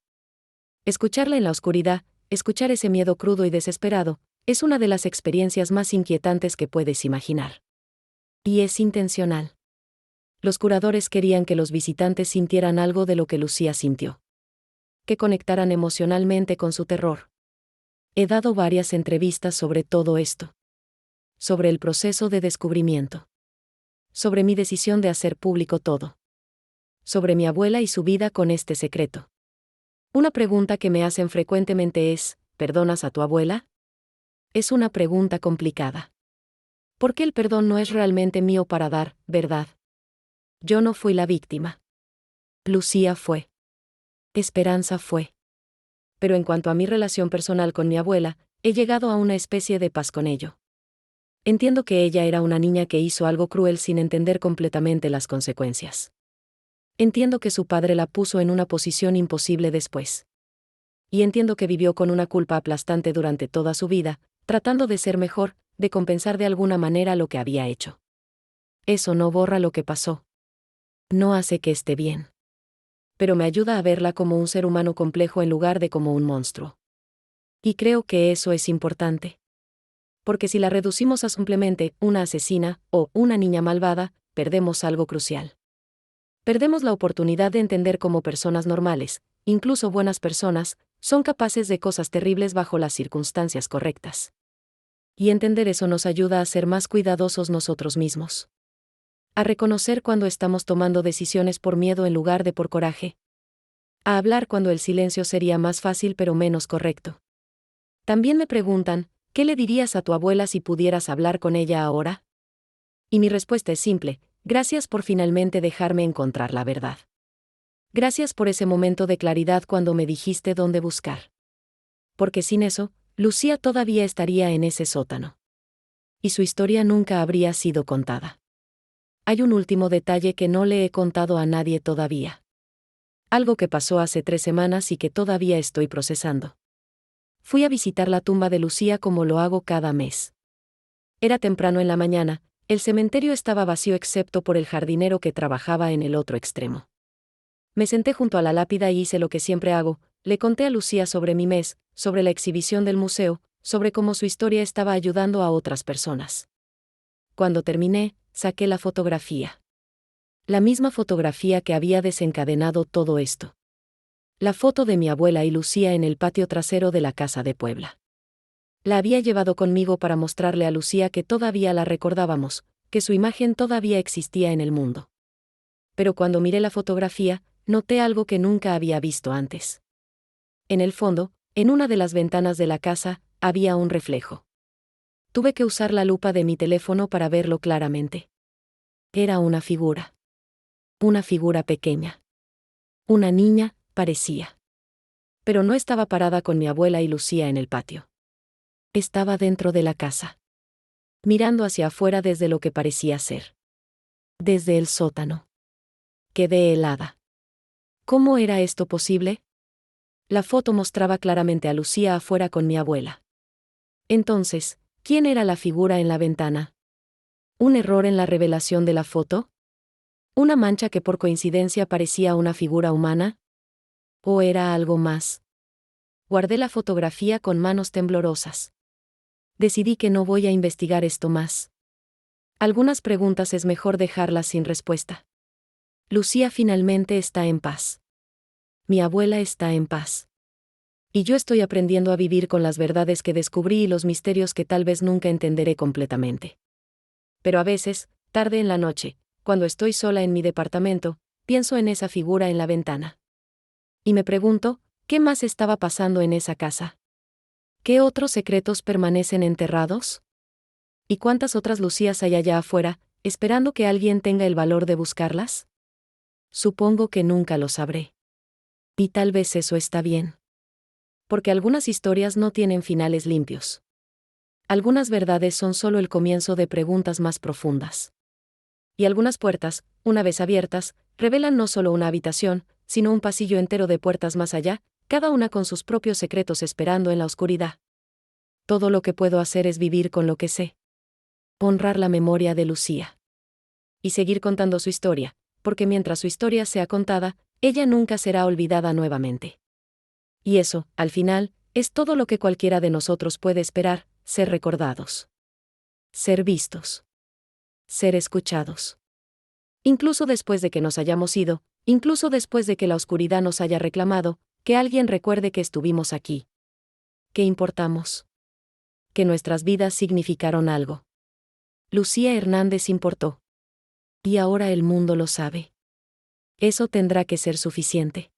Escucharla en la oscuridad, escuchar ese miedo crudo y desesperado, es una de las experiencias más inquietantes que puedes imaginar. Y es intencional. Los curadores querían que los visitantes sintieran algo de lo que Lucía sintió. Que conectaran emocionalmente con su terror. He dado varias entrevistas sobre todo esto. Sobre el proceso de descubrimiento. Sobre mi decisión de hacer público todo. Sobre mi abuela y su vida con este secreto. Una pregunta que me hacen frecuentemente es, ¿perdonas a tu abuela? Es una pregunta complicada. Porque el perdón no es realmente mío para dar, ¿verdad? Yo no fui la víctima. Lucía fue. Esperanza fue. Pero en cuanto a mi relación personal con mi abuela, he llegado a una especie de paz con ello. Entiendo que ella era una niña que hizo algo cruel sin entender completamente las consecuencias. Entiendo que su padre la puso en una posición imposible después. Y entiendo que vivió con una culpa aplastante durante toda su vida, tratando de ser mejor, de compensar de alguna manera lo que había hecho. Eso no borra lo que pasó. No hace que esté bien. Pero me ayuda a verla como un ser humano complejo en lugar de como un monstruo. Y creo que eso es importante. Porque si la reducimos a simplemente una asesina o una niña malvada, perdemos algo crucial. Perdemos la oportunidad de entender cómo personas normales, incluso buenas personas, son capaces de cosas terribles bajo las circunstancias correctas. Y entender eso nos ayuda a ser más cuidadosos nosotros mismos. A reconocer cuando estamos tomando decisiones por miedo en lugar de por coraje. A hablar cuando el silencio sería más fácil pero menos correcto. También me preguntan, ¿qué le dirías a tu abuela si pudieras hablar con ella ahora? Y mi respuesta es simple: gracias por finalmente dejarme encontrar la verdad. Gracias por ese momento de claridad cuando me dijiste dónde buscar. Porque sin eso, Lucía todavía estaría en ese sótano. Y su historia nunca habría sido contada. Hay un último detalle que no le he contado a nadie todavía. Algo que pasó hace 3 semanas y que todavía estoy procesando. Fui a visitar la tumba de Lucía como lo hago cada mes. Era temprano en la mañana, el cementerio estaba vacío excepto por el jardinero que trabajaba en el otro extremo. Me senté junto a la lápida y hice lo que siempre hago: le conté a Lucía sobre mi mes, sobre la exhibición del museo, sobre cómo su historia estaba ayudando a otras personas. Cuando terminé, saqué la fotografía. La misma fotografía que había desencadenado todo esto. La foto de mi abuela y Lucía en el patio trasero de la casa de Puebla. La había llevado conmigo para mostrarle a Lucía que todavía la recordábamos, que su imagen todavía existía en el mundo. Pero cuando miré la fotografía, noté algo que nunca había visto antes. En el fondo, en una de las ventanas de la casa, había un reflejo. Tuve que usar la lupa de mi teléfono para verlo claramente. Era una figura. Una figura pequeña. Una niña, parecía. Pero no estaba parada con mi abuela y Lucía en el patio. Estaba dentro de la casa. Mirando hacia afuera desde lo que parecía ser. Desde el sótano. Quedé helada. ¿Cómo era esto posible? La foto mostraba claramente a Lucía afuera con mi abuela. Entonces, ¿quién era la figura en la ventana? ¿Un error en la revelación de la foto? ¿Una mancha que por coincidencia parecía una figura humana? ¿O era algo más? Guardé la fotografía con manos temblorosas. Decidí que no voy a investigar esto más. Algunas preguntas es mejor dejarlas sin respuesta. Lucía finalmente está en paz. Mi abuela está en paz. Y yo estoy aprendiendo a vivir con las verdades que descubrí y los misterios que tal vez nunca entenderé completamente. Pero a veces, tarde en la noche, cuando estoy sola en mi departamento, pienso en esa figura en la ventana. Y me pregunto, ¿qué más estaba pasando en esa casa? ¿Qué otros secretos permanecen enterrados? ¿Y cuántas otras Lucías hay allá afuera, esperando que alguien tenga el valor de buscarlas? Supongo que nunca lo sabré. Y tal vez eso está bien. Porque algunas historias no tienen finales limpios. Algunas verdades son solo el comienzo de preguntas más profundas. Y algunas puertas, una vez abiertas, revelan no solo una habitación, sino un pasillo entero de puertas más allá, cada una con sus propios secretos esperando en la oscuridad. Todo lo que puedo hacer es vivir con lo que sé. Honrar la memoria de Lucía. Y seguir contando su historia, porque mientras su historia sea contada, ella nunca será olvidada nuevamente. Y eso, al final, es todo lo que cualquiera de nosotros puede esperar: ser recordados. Ser vistos. Ser escuchados. Incluso después de que nos hayamos ido, incluso después de que la oscuridad nos haya reclamado, que alguien recuerde que estuvimos aquí. Que importamos. Que nuestras vidas significaron algo. Lucía Hernández importó. Y ahora el mundo lo sabe. Eso tendrá que ser suficiente.